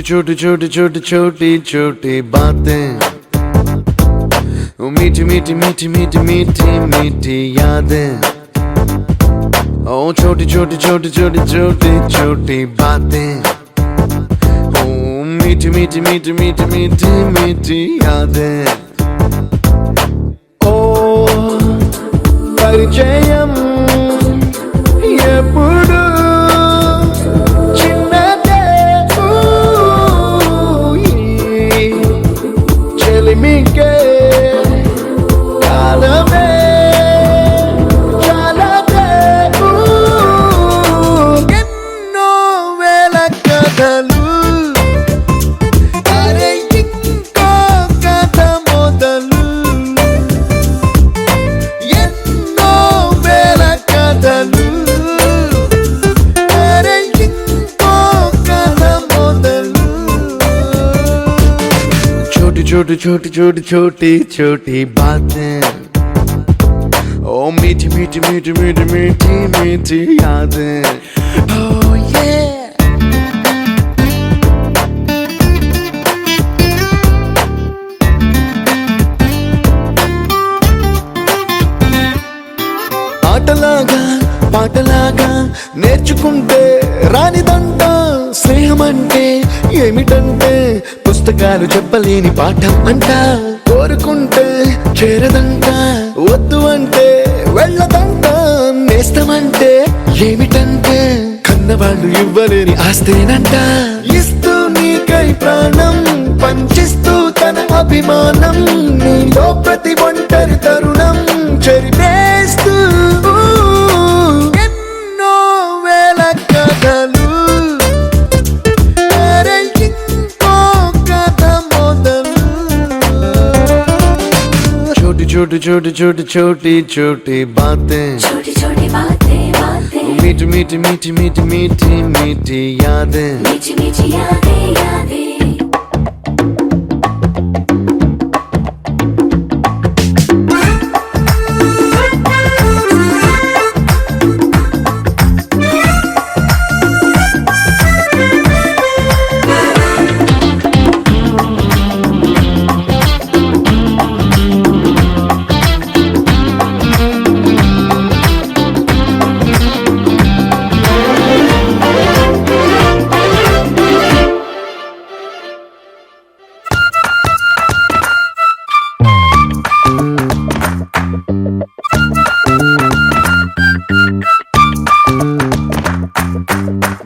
छोटी छोटी छोटी छोटी छोटी छोटी बातें, वो मीठी मीठी मीठी मीठी मीठी मीठी यादें। ओ छोटी छोटी छोटी छोटी छोटी छोटी बातें, ओ मीठी मीठी मीठी मीठी मीठी मीठी यादें। ओ परिचयम ఎప్పుడు చిన్నదే చెలిమికే కాలమే చాలదే ఎన్నో వేల కథలు అరే ఇంకో కథ మొదలు ఎన్నో వేల కథలు छोटी छोटी छोटी छोटी छोटी बातें, ओ मीठी मीठी मीठी मीठी मीठी मीठी यादें। Oh yeah। ఆటలాగా పాటలాగా నేర్చుకుంటే రానిదంట స్నేహం అంటే ఏమిటంటే పుస్తకాలు చెప్పలేని పాఠం అంట కోరుకుంటే చేరదంట వద్దు అంటే వెళ్ళదంట నేస్తమంటే ఏమిటంటే కన్నవాళ్ళు ఇవ్వలేని ఆస్తేనంట ఇస్తూ నీకై ప్రాణం పంచిస్తూ తన అభిమానం నీలో ప్రతి ఒంటరి తరుణం చెరిపేస్తూ ఎన్నో వేల కథలు छोटी छोटी छोटी छोटी छोटी बातें, छोटी छोटी बातें बातें, मीठी मीठी मीठी मीठी मीठी मीठी यादें, मीठी मीठी यादें यादें।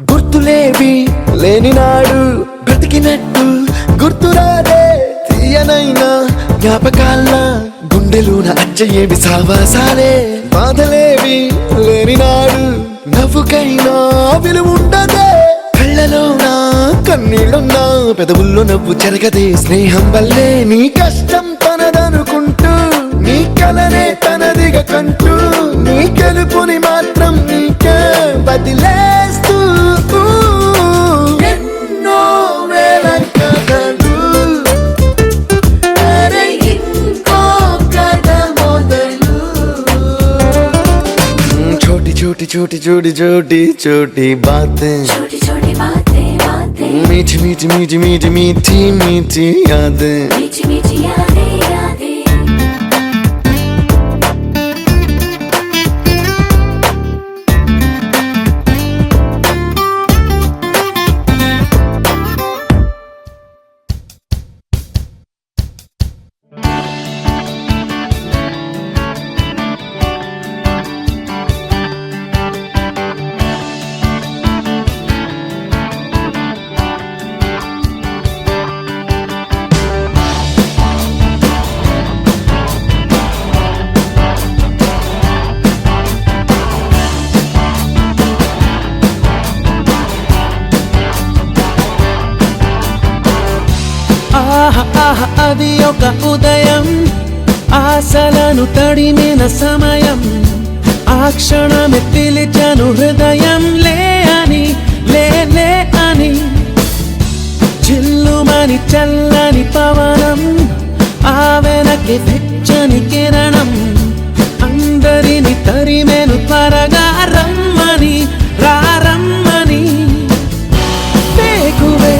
గుర్తులేవి లేని నాడు బ్రతికినట్టు గుర్తురాదే తీయనైనా జ్ఞాపకాల గుండెలోన అచ్చయేవి సావాసాలే బాధలేవి లేని నాడు నవ్వుకైనా విలువుండదే కళ్ళలోనా కన్నీళ్ళున్నా పెదవుల్లో నవ్వు చెరగదే స్నేహం వల్లే నీ కష్టం తనదనుకుంటూ నీ కలనే తనదిగా కంటూ నీ గెలుపుని మాత్రం నీకే బదిలేస్తూ ఎన్నో వేల కథలు అరే ఇంకో కథ మొదలు छोटी छोटी छोटी छोटी छोटी छोटी बातें, छोटी छोटी बातें बातें, मीठी मीठी मीठी मीठी मीठी मीठी यादें, मीठी मीठी यादें यादें। అది ఒక ఉదయం ఆశలను తడిమిన సమయం ఆ క్షణమే పిలిచాను హృదయం లే అని లే లే అని చిల్లుమని చల్లని పవనం ఆ వెనక్కి వెచ్చని కిరణం అందరిని తరిమెను త్వరగా రమ్మని రారమ్మని వేకువే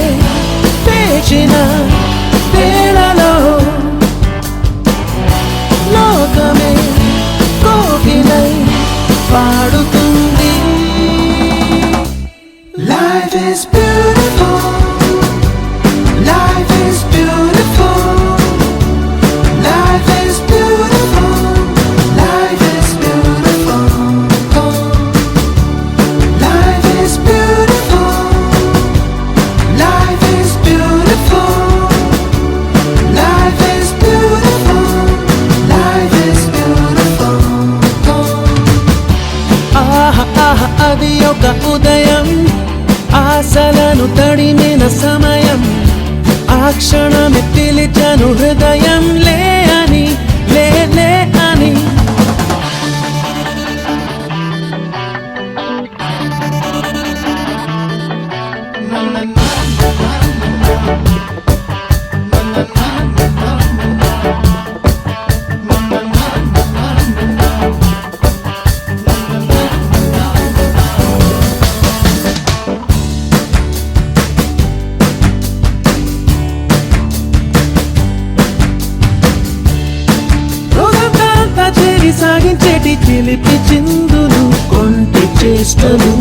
అల్లరి సాగించేటి చిలిపి చిందులు కొంటి చేష్టలు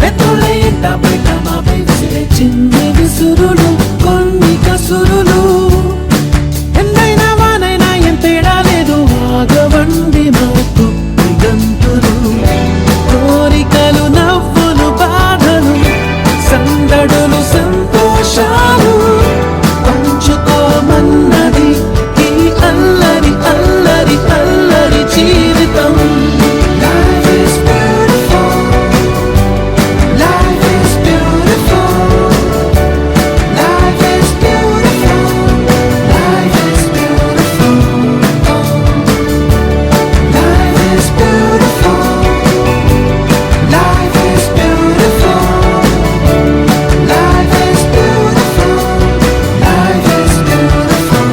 పెద్దోళ్ళ ఎంట బయట మాపై విసిరే చిన్ని విసురులు కొన్ని కసురులు ఎంతైనా వానైనా ఎంతేడా లేదు ఆగవండి మాకు గంతులు కోరికలు నవ్వులు బాధలు సందడులు సంతోషాలు పంచుకోమన్నది ఈ అల్లరి అల్లరి అల్లరి జీవితం. Life is beautiful. Life is beautiful. Life is beautiful. Life is beautiful. Life is beautiful. Life is beautiful. Life is beautiful. Life is beautiful.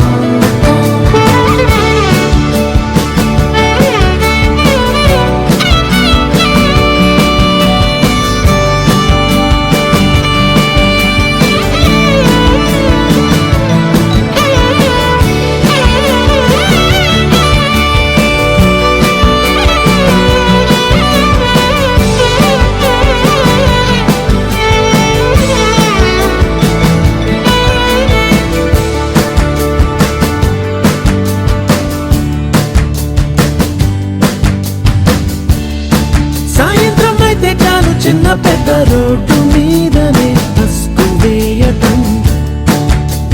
సాయంత్రం అయితే చాలు చిన్న పెద్ద రోడ్డు మీదనే బస్కు వేయటం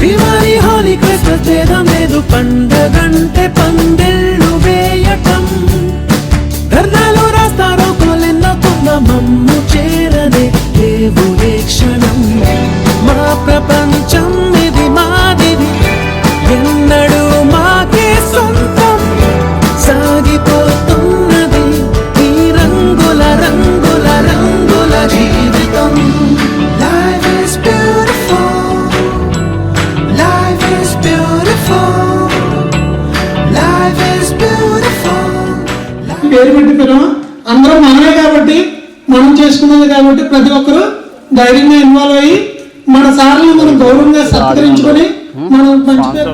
దివాళీ హోలీ క్రిస్మస్ భేదం లేదు పండగంటే పందిళ్ళు వేయటం ధర్నాలు రాస్తారో కోలెన్నకున్న మమ్ము చేరనే లేవు ఏ క్షణం మా ప్రపంచం ఇది మాదిది ఎన్నడూ మాకే సొంతం సాగిపోతున్నది ఈ రంగుల రంగుల రంగుల జీవితం. Life is beautiful. Life is beautiful. Life is beautiful. పేరు పెట్టి పిలవం అందరం మనమే కాబట్టి మనం చేసుకున్నది కాబట్టి ప్రతి ఒక్కరు ధైర్యంగా ఇన్వాల్వ్ అయ్యి మన సార్లు మనం గౌరవంగా సత్కరించుకొని మనం మంచి పేరు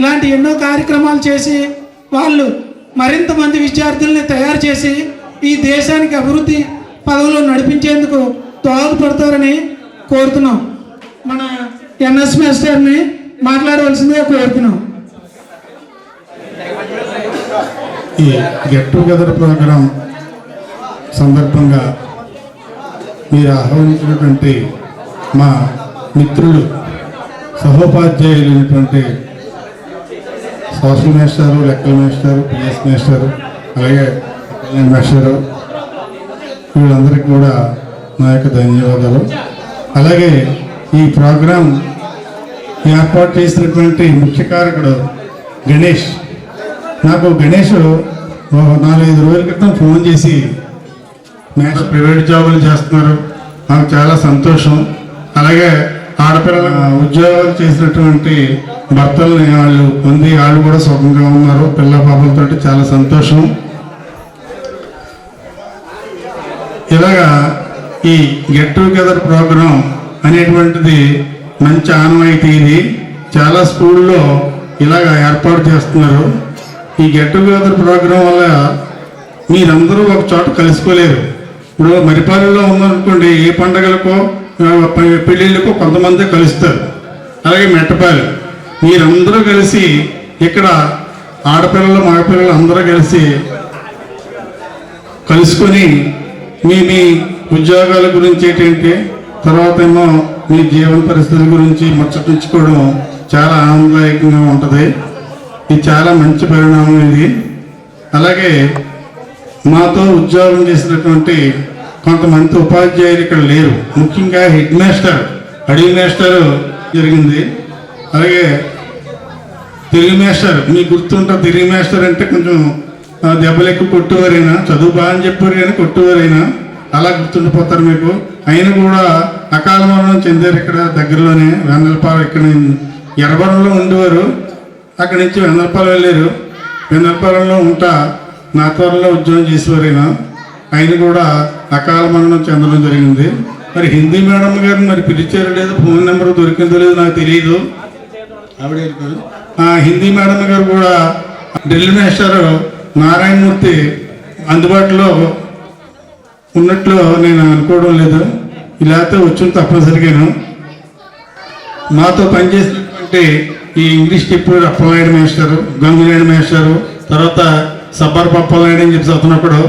ఇలాంటి ఎన్నో కార్యక్రమాలు చేసి వాళ్ళు మరింత మంది విద్యార్థుల్ని తయారు చేసి ఈ దేశానికి అభివృద్ధి పదవులు నడిపించేందుకు దోహదపడతారని కోరుతున్నాం. మన ఎన్ఎస్ మాస్టర్ని మాట్లాడవలసిందిగా కోరుతున్నాం. ఈ గెట్ టుగెదర్ ప్రోగ్రాం సందర్భంగా మీరు ఆహ్వానించినటువంటి మా మిత్రులు సహోపాధ్యాయులైనటువంటి సోషల్ మాస్టరు, లెక్కల మాస్టరు, పిఎస్ మాస్టరు, అలాగే మాస్టరు, వీళ్ళందరికీ కూడా నా యొక్క ధన్యవాదాలు. అలాగే ఈ ప్రోగ్రాం ఏర్పాటు చేసినటువంటి ముఖ్య కారకుడు గణేష్. నాకు గణేష్ 4-5 రోజుల క్రితం ఫోన్ చేసి మాస్టర్ ప్రైవేట్ జాబులు చేస్తున్నారు, నాకు చాలా సంతోషం. అలాగే ఆడపిల్లల ఉద్యోగాలు చేసినటువంటి భర్తల్ని వాళ్ళు పొంది వాళ్ళు కూడా సుఖంగా ఉన్నారు పిల్ల పాపలతో, చాలా సంతోషం. ఇలాగా ఈ గెట్ టుగెదర్ ప్రోగ్రాం అనేటువంటిది మంచి ఆనవాయితీ. ఇది చాలా స్కూల్లో ఇలాగ ఏర్పాటు చేస్తున్నారు. ఈ గెట్ టుగెదర్ ప్రోగ్రాం వల్ల మీరందరూ ఒక చోట కలుసుకోలేరు. ఇప్పుడు మరిపాలెంలో ఉందనుకోండి, ఏ పండగలకో పెళ్ళిళ్ళకో కొంతమంది కలుస్తారు. అలాగే మెట్టపాలెం మీరందరూ కలిసి ఇక్కడ ఆడపిల్లలు మగపిల్లలు అందరూ కలిసి కలుసుకొని మీ ఉద్యోగాల గురించి ఏంటంటే, తర్వాత ఏమో మీ జీవన పరిస్థితుల గురించి ముచ్చటించుకోవడం చాలా ఆనందదాయకంగా ఉంటుంది. ఇది చాలా మంచి పరిణామం ఇది. అలాగే మాతో ఉద్యోగం చేసినటువంటి కొంతమంది ఉపాధ్యాయులు ఇక్కడ లేరు. ముఖ్యంగా హెడ్ మాస్టర్, అడవి మాస్టర్ జరిగింది. అలాగే తెలుగు మాస్టర్, మీకు గుర్తుంటుంది, తెలుగు మాస్టర్ అంటే కొంచెం దెబ్బలు ఎక్కువ కొట్టువారైనా, చదువు బాగా అని చెప్పారు కానీ కొట్టువారైనా అలా గుర్తుండిపోతారు మీకు. ఆయన కూడా అకాల మరణం చెందారు. ఇక్కడ దగ్గరలోనే వెన్నెలపాలెం, ఇక్కడ ఎర్రవరంలో ఉండేవారు, అక్కడి నుంచి వెన్నెలపాలెం వెళ్ళారు. వెన్నెలపాలెంలో ఉంటా నా త్వరలో ఉద్యోగం చేసేవారైనా ఆయన కూడా అకాల మరణం చెందడం జరిగింది. మరి హిందీ మేడం గారు మరి పిలిచారో లేదో, ఫోన్ నెంబర్ దొరికిందో లేదో నాకు తెలియదు. ఆవిడ హిందీ మేడం గారు కూడా ఢిల్లీ మాస్టర్ నారాయణమూర్తి అందుబాటులో ఉన్నట్లు నేను అనుకోవడం లేదు. ఇలాతో వచ్చిన తప్పనిసరిగాను మాతో పనిచేసినటువంటి ఈ English teacher Appalanaidu master, Gangunaidu master, తర్వాత సబ్బర్ పప్పలనాయుడు అని చెప్పి చదువుతున్నప్పుడు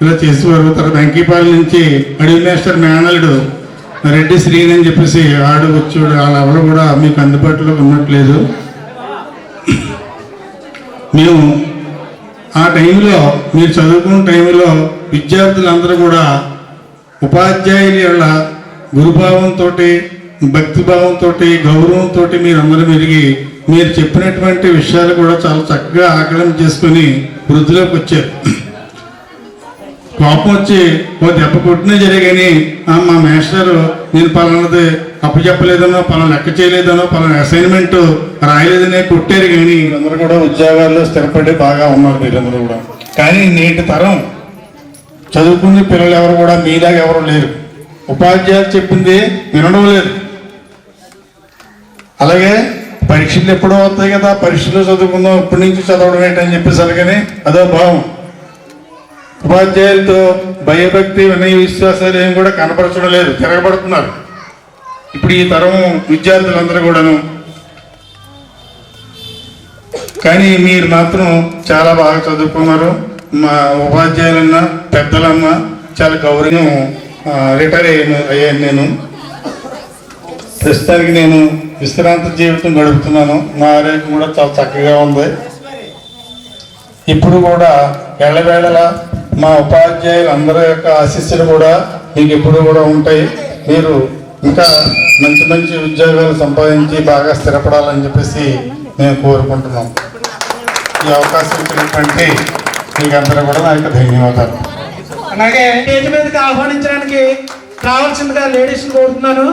ఇలా చేసేవారు. తర్వాత వెంకీపాలెం నుంచి అడవి మాస్టర్ మేనల్లుడు రెడ్డి శ్రీని అని చెప్పేసి ఆడు వచ్చాడు. వాళ్ళెవరు కూడా మీకు అందుబాటులో ఉన్నట్లేదు. మేము ఆ టైంలో, మీరు చదువుకున్న టైంలో విద్యార్థులందరూ కూడా ఉపాధ్యాయుల యొక్క గురుభావంతో, భక్తిభావంతో, గౌరవంతో మీరందరూ మెరిగి మీరు చెప్పినటువంటి విషయాలు కూడా చాలా చక్కగా ఆకలన చేసుకుని వృద్ధిలోకి వచ్చారు. కోపం వచ్చి ఓ దెబ్బ కొట్టినా జరిగాని మా మాస్టర్ నేను పలానది అప్పచెప్పలేదనో, పలానా లెక్క చేయలేదనో, పలానా అసైన్మెంట్ రాయలేదనే కొట్టారు. కానీ అందరూ కూడా ఉద్యోగాల్లో స్థిరపడి బాగా ఉన్నారు మీరందరూ కూడా. కానీ నేటి తరం చదువుకునే పిల్లలు ఎవరు కూడా మీలాగా ఎవరు లేరు. ఉపాధ్యాయులు చెప్పింది వినడం లేదు. అలాగే పరీక్షలు ఎప్పుడో వస్తాయి కదా, పరీక్షలు చదువుకుందాం, ఇప్పటి నుంచి చదవడం ఏంటని చెప్పేసరి కానీ అదో భావం. ఉపాధ్యాయులతో భయభక్తి, వినయ విశ్వాసాలు ఏం కూడా కనపరచడం లేదు, తిరగబడుతున్నారు ఇప్పుడు ఈ తరం విద్యార్థులందరూ కూడాను. కానీ మీరు మాత్రం చాలా బాగా చదువుకున్నారు. మా ఉపాధ్యాయులన్నా పెద్దలన్నా చాలా గౌరవం. రిటైర్ అయ్యాను నేను. ప్రస్తుతానికి నేను విశ్రాంతి జీవితం గడుపుతున్నాను. నా ఆరోగ్యం కూడా చాలా చక్కగా ఉంది. ఇప్పుడు కూడా ఎల్లవేళలా మా ఉపాధ్యాయులు అందరి యొక్క ఆశీస్సులు కూడా మీకు ఎప్పుడు కూడా ఉంటాయి. మీరు ఇంకా మంచి మంచి ఉద్యోగాలు సంపాదించి బాగా స్థిరపడాలని చెప్పేసి మేము కోరుకుంటున్నాం. ఈ అవకాశం ఇచ్చినటువంటి మీకు అందరూ కూడా నా యొక్క ధన్యవాదాలు. అలాగే స్టేజ్ మీదకి ఆహ్వానించడానికి రావాల్సిందిగా లేడీస్ని కోరుతున్నాను.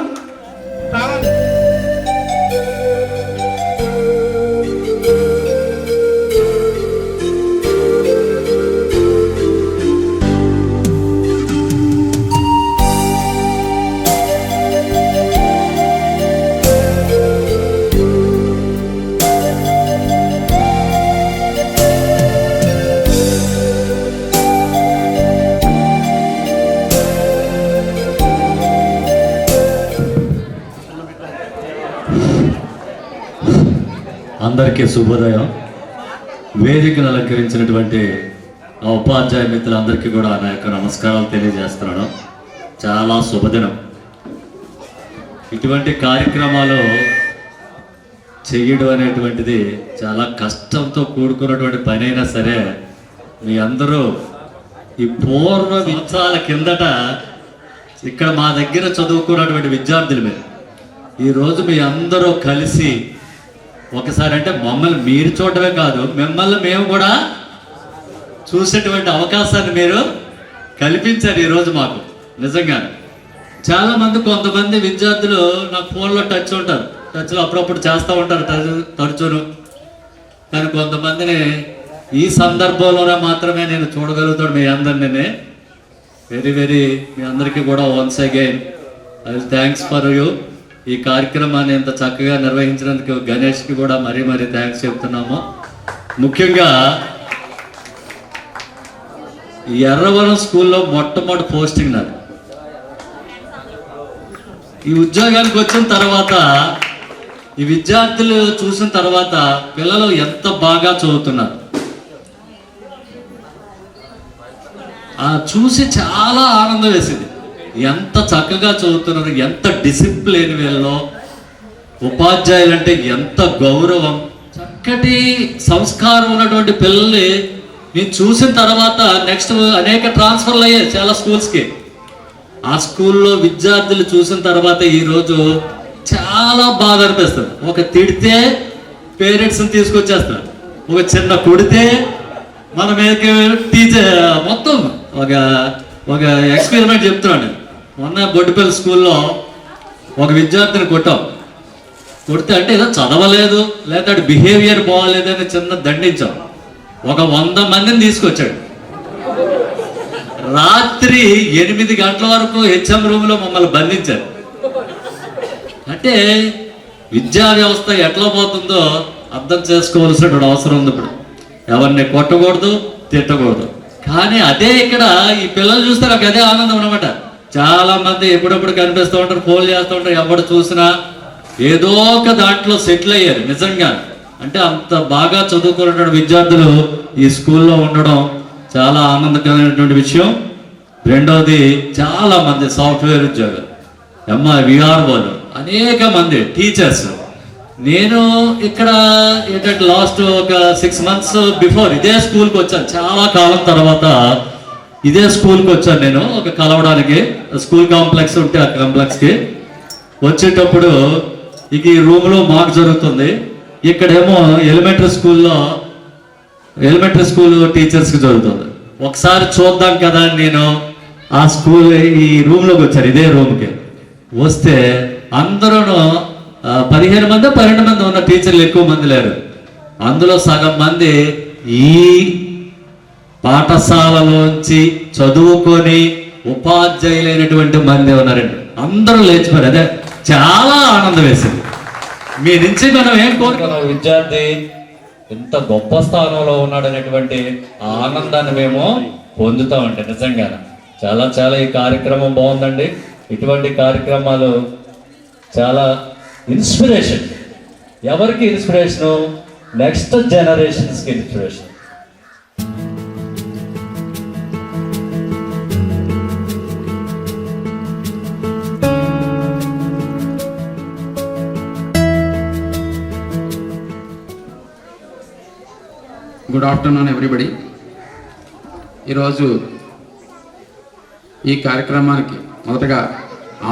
అందరికీ శుభోదయం. వేదికను అలంకరించినటువంటి ఆ ఉపాధ్యాయ మిత్రులందరికీ కూడా నా యొక్క నమస్కారాలు తెలియజేస్తున్నాను. చాలా శుభదినం. ఇటువంటి కార్యక్రమాలు చేయడం అనేటువంటిది చాలా కష్టంతో కూడుకున్నటువంటి పని అయినా సరే, మీ అందరూ ఈ పూర్వ వించాల కిందట ఇక్కడ మా దగ్గర చదువుకున్నటువంటి విద్యార్థులు మీరు ఈరోజు మీ అందరూ కలిసి ఒకసారి, అంటే మమ్మల్ని మీరు చూడటమే కాదు, మిమ్మల్ని మేము కూడా చూసేటువంటి అవకాశాన్ని మీరు కల్పించారు ఈరోజు మాకు. నిజంగా చాలామంది, కొంతమంది విద్యార్థులు నాకు ఫోన్లో టచ్లో అప్పుడప్పుడు చేస్తూ ఉంటారు తరచును. కానీ కొంతమందిని ఈ సందర్భంలోనే మాత్రమే నేను చూడగలుగుతాడు మీ అందరినీ. వెరీ మీ అందరికీ కూడా once again I will thanks for you. ఈ కార్యక్రమాన్ని ఇంత చక్కగా నిర్వహించినందుకు గణేష్కి కూడా మరీ థ్యాంక్స్ చెప్తున్నాము. ముఖ్యంగా ఈ ఎర్రవరం స్కూల్లో మొట్టమొదటి పోస్టింగ్ నాది. ఈ ఉద్యోగానికి వచ్చిన తర్వాత ఈ విద్యార్థులు చూసిన తర్వాత పిల్లలు ఎంత బాగా చదువుతున్నారు చూసి చాలా ఆనందం వేసింది. ఎంత చక్కగా చదువుతున్నారు, ఎంత డిసిప్లిన్ వీళ్ళలో, ఉపాధ్యాయులు అంటే ఎంత గౌరవం, చక్కటి సంస్కారం ఉన్నటువంటి పిల్లల్ని నేను చూసిన తర్వాత నెక్స్ట్ అనేక ట్రాన్స్ఫర్లు అయ్యాయి చాలా స్కూల్స్కి. ఆ స్కూల్లో విద్యార్థులు చూసిన తర్వాత ఈరోజు చాలా బాధ అనిపిస్తుంది. ఒక తిడితే పేరెంట్స్ని తీసుకొచ్చేస్తారు, ఒక చిన్న కొడితే మన మీదకి టీచర్ మొత్తం ఒక ఎక్స్పెరిమెంట్ చెప్తున్నాడు. మొన్న బొడ్డుపల్లి స్కూల్లో ఒక విద్యార్థిని కొడితే అంటే ఏదో చదవలేదు లేదా బిహేవియర్ బాగోలేదని చిన్న దండించాం. ఒక 100 మందిని తీసుకొచ్చాడు. రాత్రి 8 గంటల వరకు హెచ్ఎం రూమ్లో మమ్మల్ని బంధించారు. అంటే విద్యా వ్యవస్థ ఎట్లా పోతుందో అర్థం చేసుకోవాల్సిన అవసరం ఉంది. ఇప్పుడు ఎవరిని కొట్టకూడదు, తిట్టకూడదు. కానీ అదే ఇక్కడ ఈ పిల్లలు చూస్తే నాకు అదే ఆనందం అనమాట. చాలా మంది ఎప్పుడప్పుడు కనిపిస్తూ ఉంటారు, ఫోన్ చేస్తూ ఉంటారు, ఎవరు చూసినా ఏదో ఒక దాంట్లో సెటిల్ అయ్యారు. నిజంగా అంటే అంత బాగా చదువుకున్న విద్యార్థులు ఈ స్కూల్లో ఉండడం చాలా ఆనందకరమైనటువంటి విషయం. రెండవది, చాలా మంది సాఫ్ట్వేర్ ఉద్యోగాలు, విఆర్ఓలు, అనేక మంది టీచర్స్. నేను ఇక్కడ ఏంటంటే లాస్ట్ ఒక 6 months బిఫోర్ ఇదే స్కూల్కి వచ్చాను. చాలా కాలం తర్వాత ఇదే స్కూల్కి వచ్చాను నేను ఒక కలవడానికి. స్కూల్ కాంప్లెక్స్ ఉంటే ఆ కాంప్లెక్స్కి వచ్చేటప్పుడు ఇక ఈ రూమ్లో మాకు జరుగుతుంది. ఇక్కడేమో ఎలిమెంటరీ స్కూల్ టీచర్స్కి జరుగుతుంది. ఒకసారి చూద్దాం కదా అని నేను ఆ స్కూల్ ఈ రూమ్లోకి వచ్చాను. ఇదే రూమ్కి వస్తే అందరూ 15 మంది 12 మంది ఉన్న టీచర్లు, ఎక్కువ మంది లేరు. అందులో సగం మంది ఈ పాఠశాలలోంచి చదువుకొని ఉపాధ్యాయులైనటువంటి మంది ఉన్నారండి. అందరూ లేచిపోయారు. అదే చాలా ఆనందం వేసింది. మీ నుంచి మనం ఏం కోరుకున్నాం, విద్యార్థి ఎంత గొప్ప స్థానంలో ఉన్నాడు అనేటువంటి ఆనందాన్ని మేము పొందుతామండి. నిజంగా చాలా ఈ కార్యక్రమం బాగుందండి. ఇటువంటి కార్యక్రమాలు చాలా ఇన్స్పిరేషన్. ఎవరికి ఇన్స్పిరేషను? నెక్స్ట్ జనరేషన్స్కి ఇన్స్పిరేషన్. Good afternoon everybody. ఈరోజు ఈ కార్యక్రమానికి మొదటగా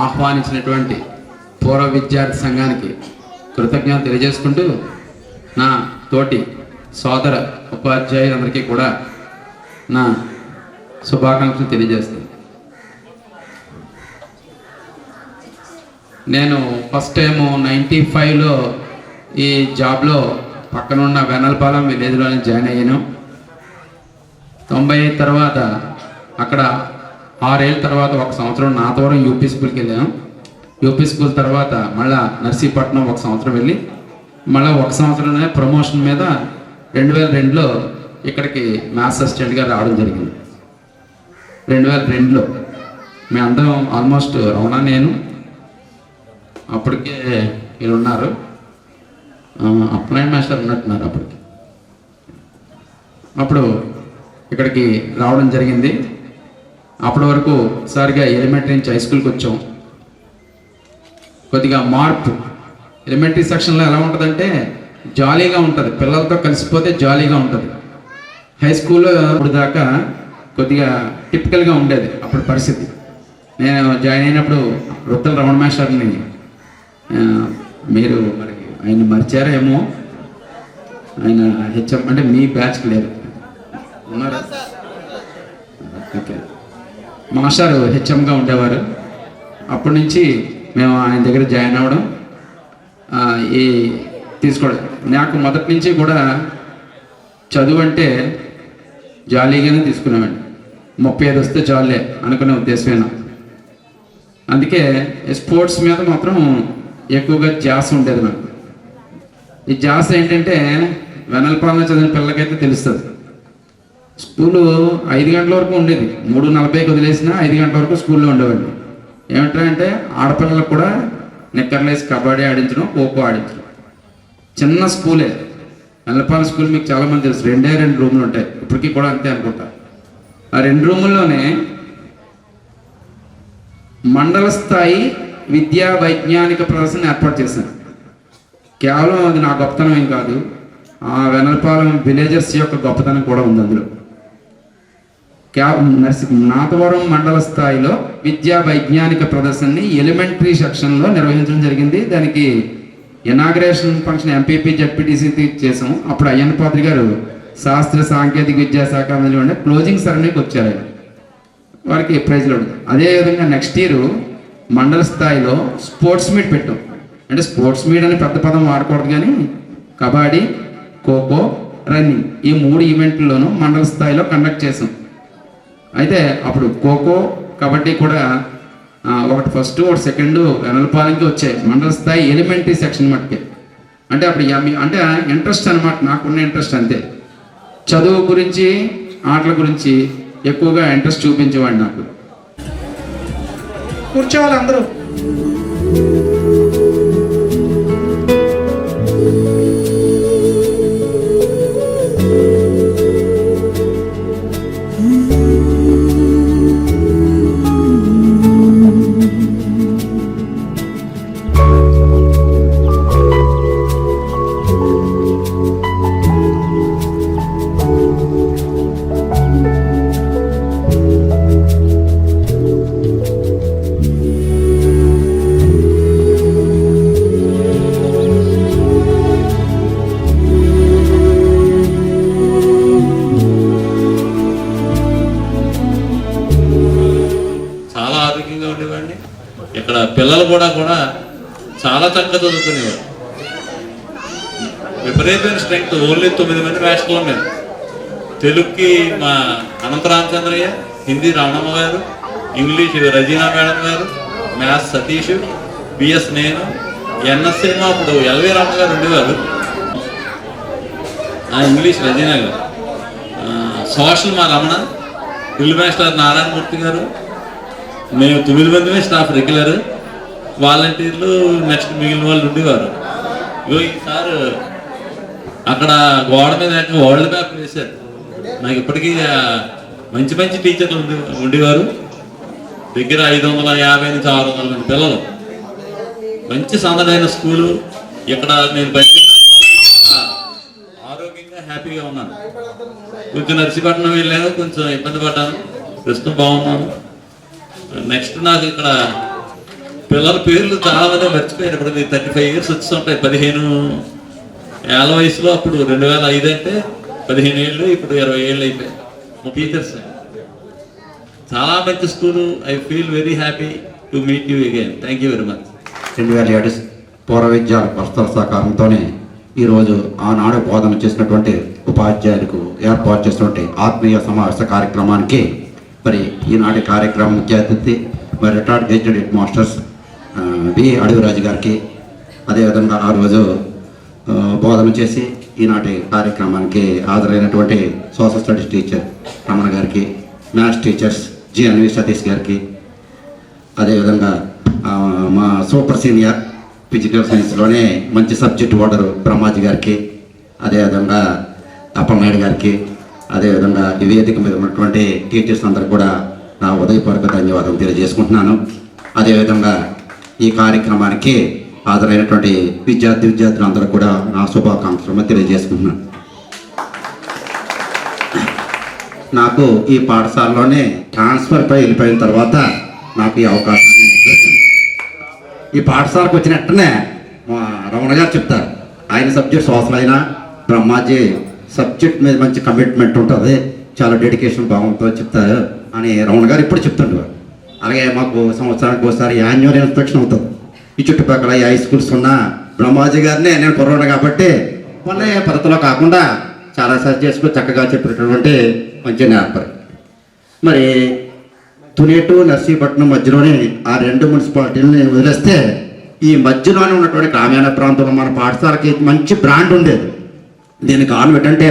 ఆహ్వానించినటువంటి పూర్వ విద్యార్థి సంఘానికి కృతజ్ఞతలు తెలియజేసుకుంటూ నా తోటి సోదర ఉపాధ్యాయులందరికీ కూడా నా శుభాకాంక్షలు తెలియజేస్తాను. నేను ఫస్ట్ టైము 95లో ఈ జాబ్లో పక్కనున్న వెనల్పాలెం విలేజ్లోనే జాయిన్ అయ్యాను. 95 తర్వాత అక్కడ 6 ఏళ్ళ తర్వాత 1 సంవత్సరం నాతోరం యూపీ స్కూల్కి వెళ్ళాను. యూపీ స్కూల్ తర్వాత మళ్ళీ నర్సీపట్నం 1 సంవత్సరం వెళ్ళి మళ్ళీ 1 సంవత్సరంలోనే ప్రమోషన్ మీద 2002లో ఇక్కడికి మ్యాథ్స్ అసిస్టెంట్గా రావడం జరిగింది. 2002లో మేము అందరం ఆల్మోస్ట్ రమణ, నేను అప్పటికే వీళ్ళు ఉన్నారు. అప్లై మాస్టర్ ఉన్నట్టున్నారు అప్పటికి. అప్పుడు ఇక్కడికి రావడం జరిగింది. అప్పటి వరకు సారిగా ఎలిమెంటరీ నుంచి హై స్కూల్కి వచ్చాం. కొద్దిగా మార్పు ఎలిమెంటరీ సెక్షన్లో ఎలా ఉంటుందంటే జాలీగా ఉంటుంది, పిల్లలతో కలిసిపోతే జాలీగా ఉంటుంది. హై స్కూల్లో ఇప్పుడు దాకా కొద్దిగా టిపికల్గా ఉండేది అప్పుడు పరిస్థితి. నేను జాయిన్ అయినప్పుడు రుత్తల రమణ మాస్టర్ని మీరు మరి ఆయన మర్చారా ఏమో, ఆయన హెచ్ఎం అంటే మీ బ్యాచ్కి లేరు ఉన్నారా? ఓకే, మాస్టర్ హెచ్ఎంగా ఉండేవారు. అప్పటి నుంచి మేము ఆయన దగ్గర జాయిన్ అవ్వడం ఈ తీసుకోవడం. నాకు మొదటి నుంచి కూడా చదువు అంటే జాలీగానే తీసుకునేవాడిని. 35 వస్తే చాలే అనుకునే ఉద్దేశమేనా. అందుకే స్పోర్ట్స్ మీద మాత్రం ఎక్కువగా ధ్యాస ఉండేది నాకు. ఈ ధ్యాస ఏంటంటే వెనల్పాలన చదివిన పిల్లలకైతే తెలుస్తుంది. స్కూలు 5 గంటల వరకు ఉండేది, 3:40కి వదిలేసినా 5 గంటల వరకు స్కూల్లో ఉండేవాడిని. ఏమిటంటే ఆడపిల్లలకు కూడా నిక్కర్లేసి కబడ్డీ ఆడించడం, ఖోఖో ఆడించడం. చిన్న స్కూలే వెనల్పాలెం స్కూల్, మీకు చాలామంది తెలుసు. 2 రూములు ఉంటాయి, ఇప్పటికీ కూడా అంతే అనుకుంటా. ఆ 2 రూముల్లోనే మండల స్థాయి విద్యా వైజ్ఞానిక ప్రదర్శన ఏర్పాటు చేశాను. కేవలం అది నా గొప్పతనం ఏం కాదు, ఆ వెనల్పాలెం విలేజర్స్ యొక్క గొప్పతనం కూడా ఉంది అందులో. నాతవరం మండల స్థాయిలో విద్యా వైజ్ఞానిక ప్రదర్శనని ఎలిమెంటరీ సెక్షన్లో నిర్వహించడం జరిగింది. దానికి ఇనాగ్రేషన్ ఫంక్షన్ ఎంపీపీ జడ్పీటీసీ చేసాం. అప్పుడు అయ్యన్న పాత్రి గారు శాస్త్ర సాంకేతిక విద్యాశాఖ మంత్రి ఉండే క్లోజింగ్ సెరమనీకి వచ్చారు. ఆయన వారికి ప్రైజ్లు ఉంటుంది. అదేవిధంగా నెక్స్ట్ ఇయర్ మండల స్థాయిలో స్పోర్ట్స్ మీట్ పెట్టాం. అంటే స్పోర్ట్స్ మీట్ అని పెద్ద పదం వాడకూడదు, కానీ కబడ్డీ, ఖోఖో, రన్నింగ్ ఈ 3 ఈవెంట్లలోనూ మండల స్థాయిలో కండక్ట్ చేసాం. అయితే అప్పుడు ఖోఖో, కబడ్డీ కూడా ఒకటి ఫస్ట్, ఒకటి సెకండ్ వెనల్పాలెంకి వచ్చాయి మండల స్థాయి ఎలిమెంటరీ సెక్షన్ మట్టుకే. అంటే అప్పుడు అంటే ఇంట్రెస్ట్ అనమాట, నాకున్న ఇంట్రెస్ట్ అంతే. చదువు గురించి, ఆటల గురించి ఎక్కువగా ఇంట్రెస్ట్ చూపించేవాడు నాకు. కూర్చోవాలి అందరూ. ఇక్కడ పిల్లలు కూడా చాలా చక్కగా చదువుకునేవారు. విపరీతమైన స్ట్రెంగ్త్. ఓన్లీ 9 మంది మాస్టర్లు మేము. తెలుగుకి మా అనంత రామచంద్రయ్య, హిందీ రమణమ్మ గారు, ఇంగ్లీష్ రజీనా మేడం గారు, మ్యాథ్స్ సతీష్, బిఎస్ నేను, ఎన్ఎస్సీ ఏమో అప్పుడు ఎల్వి రామ గారు ఉండేవారు, ఇంగ్లీష్ రజీనా గారు, సోషల్ మా రమణ, డ్రిల్ మాస్టర్ నారాయణమూర్తి గారు. మేము 9 మందిమే స్టాఫ్, రెగ్యులర్ వాలంటీర్లు, నెక్స్ట్ మిగిలిన వాళ్ళు ఉండేవారు. ఈసారి అక్కడ గోడ మీద వరల్డ్ మ్యాప్ వేశారు. నాకు ఇప్పటికీ మంచి మంచి టీచర్లు ఉండేవారు. దగ్గర 550 నుంచి 600 మంది పిల్లలు. మంచి సందడైన స్కూలు. ఇక్కడ నేను ఆరోగ్యంగా హ్యాపీగా ఉన్నాను. కొంచెం నర్సీపట్నం వెళ్ళాను, కొంచెం ఇబ్బంది పడ్డాను. ప్రస్తుతం బాగున్నాను. నెక్స్ట్ నాకు ఇక్కడ పిల్లల పేర్లు చాలా మంది మర్చిపోయాను. ఇప్పుడు 35 ఇయర్స్ వచ్చి 15 ఏళ్ళ వయసులో అప్పుడు 2005 అంటే 15 ఏళ్ళు, ఇప్పుడు 20 ఏళ్ళు అయిపోయాయి. టీచర్స్ చాలా మంచి school. I feel very happy to meet you again. Thank you very much. 2007 పూర్వ విద్యాల ప్రస్తుత సహకారంతోనే ఈరోజు ఆనాడు బోధన చేసినటువంటి ఉపాధ్యాయులకు ఏర్పాటు చేసినటువంటి ఆత్మీయ సమావేశ కార్యక్రమానికి మరి ఈనాటి కార్యక్రమం ముఖ్య అతిథి మరి retired gazetted headmasters B Adaviraju గారికి, అదేవిధంగా ఆ రోజు బోధన చేసి ఈనాటి కార్యక్రమానికి హాజరైనటువంటి సోషల్ స్టడీస్ టీచర్ రమణ గారికి, maths teachers G Anvi Satish గారికి, అదేవిధంగా మా సూపర్ సీనియర్ ఫిజికల్ సైన్స్లోనే మంచి సబ్జెక్ట్ హోల్డర్ బ్రహ్మాజీ గారికి, అదేవిధంగా అప్పలనాయుడు గారికి, అదేవిధంగా ఈ వేదిక మీద ఉన్నటువంటి టీచర్స్ అందరూ కూడా నా ఉదయపూర్వక ధన్యవాదాలు తెలియజేసుకుంటున్నాను. అదేవిధంగా ఈ కార్యక్రమానికి హాజరైనటువంటి విద్యార్థులందరూ కూడా నా శుభాకాంక్షలు తెలియజేసుకుంటున్నాను. నాకు ఈ పాఠశాలలోనే ట్రాన్స్ఫర్పై వెళ్ళిపోయిన తర్వాత నాకు ఈ అవకాశాన్ని దొరికింది. ఈ పాఠశాలకు వచ్చిన వెంటనే మా రమణ గారు చెప్తారు, ఆయన సబ్జెక్ట్ సోషల్ అయినా బ్రహ్మాజీ సబ్జెక్ట్ మీద మంచి కమిట్మెంట్ ఉంటుంది, చాలా డెడికేషన్ బాగుంటుందో చెప్తారు అని రమణ గారు ఇప్పుడు చెప్తుండేవారు. అలాగే మాకు సంవత్సరానికి ఒకసారి యాన్యువల్ ఇన్స్పెక్షన్ అవుతుంది. ఈ చుట్టుపక్కల ఈ హై స్కూల్స్ ఉన్న బ్రహ్మాజీ గారినే నేను కుర్రాడు కాబట్టి వాళ్ళే పద్ధతిలో కాకుండా చాలా సర్చ్ చేసుకుని చక్కగా చెప్పినటువంటి మంచి నేర్పరు. మరి తుని టు నర్సీపట్నం మధ్యలోనే ఆ 2 మున్సిపాలిటీలని వదిలేస్తే ఈ మధ్యలోనే ఉన్నటువంటి గ్రామీణ ప్రాంతంలో మన పాఠశాలకి మంచి బ్రాండ్ ఉండేది. దీనికి కారణం ఏంటంటే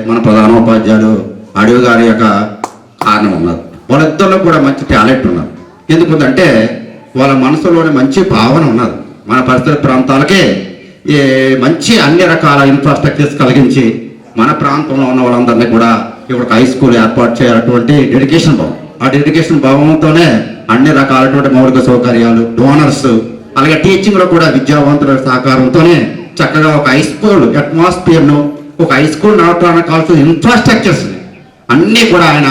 మన ప్రధానోపాధ్యాయులు అడవి గారి యొక్క కారణం ఉన్నారు. వాళ్ళిద్దరిలో కూడా మంచి టాలెంట్ ఉన్నారు. ఎందుకంటే వాళ్ళ మనసులోనే మంచి భావన ఉన్నది. మన పరిసర ప్రాంతాలకే మంచి అన్ని రకాల ఇన్ఫ్రాస్ట్రక్చర్స్ కలిగించి మన ప్రాంతంలో ఉన్న వాళ్ళందరినీ కూడా ఇప్పుడు హై స్కూల్ ఏర్పాటు చేయాలటువంటి డెడికేషన్ భావం. ఆ డెడికేషన్ భావంతోనే అన్ని రకాలటువంటి మౌలిక సౌకర్యాలు, డోనర్స్, అలాగే టీచింగ్లో కూడా విద్యావంతుల సహకారంతోనే చక్కగా ఒక హై స్కూల్ అట్మాస్ఫియర్ను, ఒక హై స్కూల్ నడపడానికి కావాల్సిన ఇన్ఫ్రాస్ట్రక్చర్స్ అన్నీ కూడా ఆయన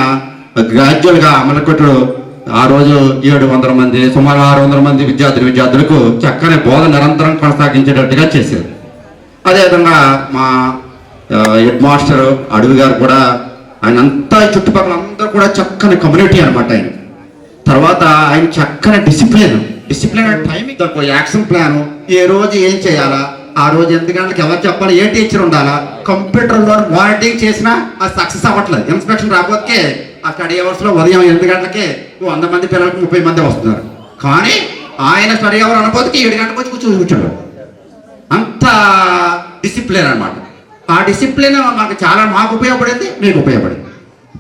గ్రాడ్యువల్గా అమలుకొట్టు ఆ రోజు 700 మంది, సుమారు 600 మంది విద్యార్థులకు చక్కని బోధ నిరంతరం కొనసాగించేటట్టుగా చేశారు. అదేవిధంగా మా హెడ్ మాస్టర్ అడవి గారు కూడా ఆయన అంతా చుట్టుపక్కల అందరూ కూడా చక్కని కమ్యూనిటీ అనమాట ఆయన. తర్వాత ఆయన చక్కని డిసిప్లిన్ టైమింగ్, యాక్షన్ ప్లాన్, ఏ రోజు ఏం చేయాలా, ఆ రోజు 8 గంటలకు ఎవరు చెప్పాలి, ఏ టీచర్ ఉండాలా, కంప్యూటర్లో మానిటరింగ్ చేసినా అది సక్సెస్ అవ్వట్లేదు. ఇన్స్పెక్షన్ రాకపోతే ఆ స్టడీ అవర్స్లో ఉదయం 8 గంటలకే 100 మంది పిల్లలకు 30 మంది వస్తున్నారు. కానీ ఆయన స్టడీ అవర్ అనకపోతే 7 గంటలకు వచ్చి కూర్చోబెట్టాడు. అంత డిసిప్లిన్ అనమాట. ఆ డిసిప్లిన్ మాకు ఉపయోగపడింది, మీకు ఉపయోగపడింది.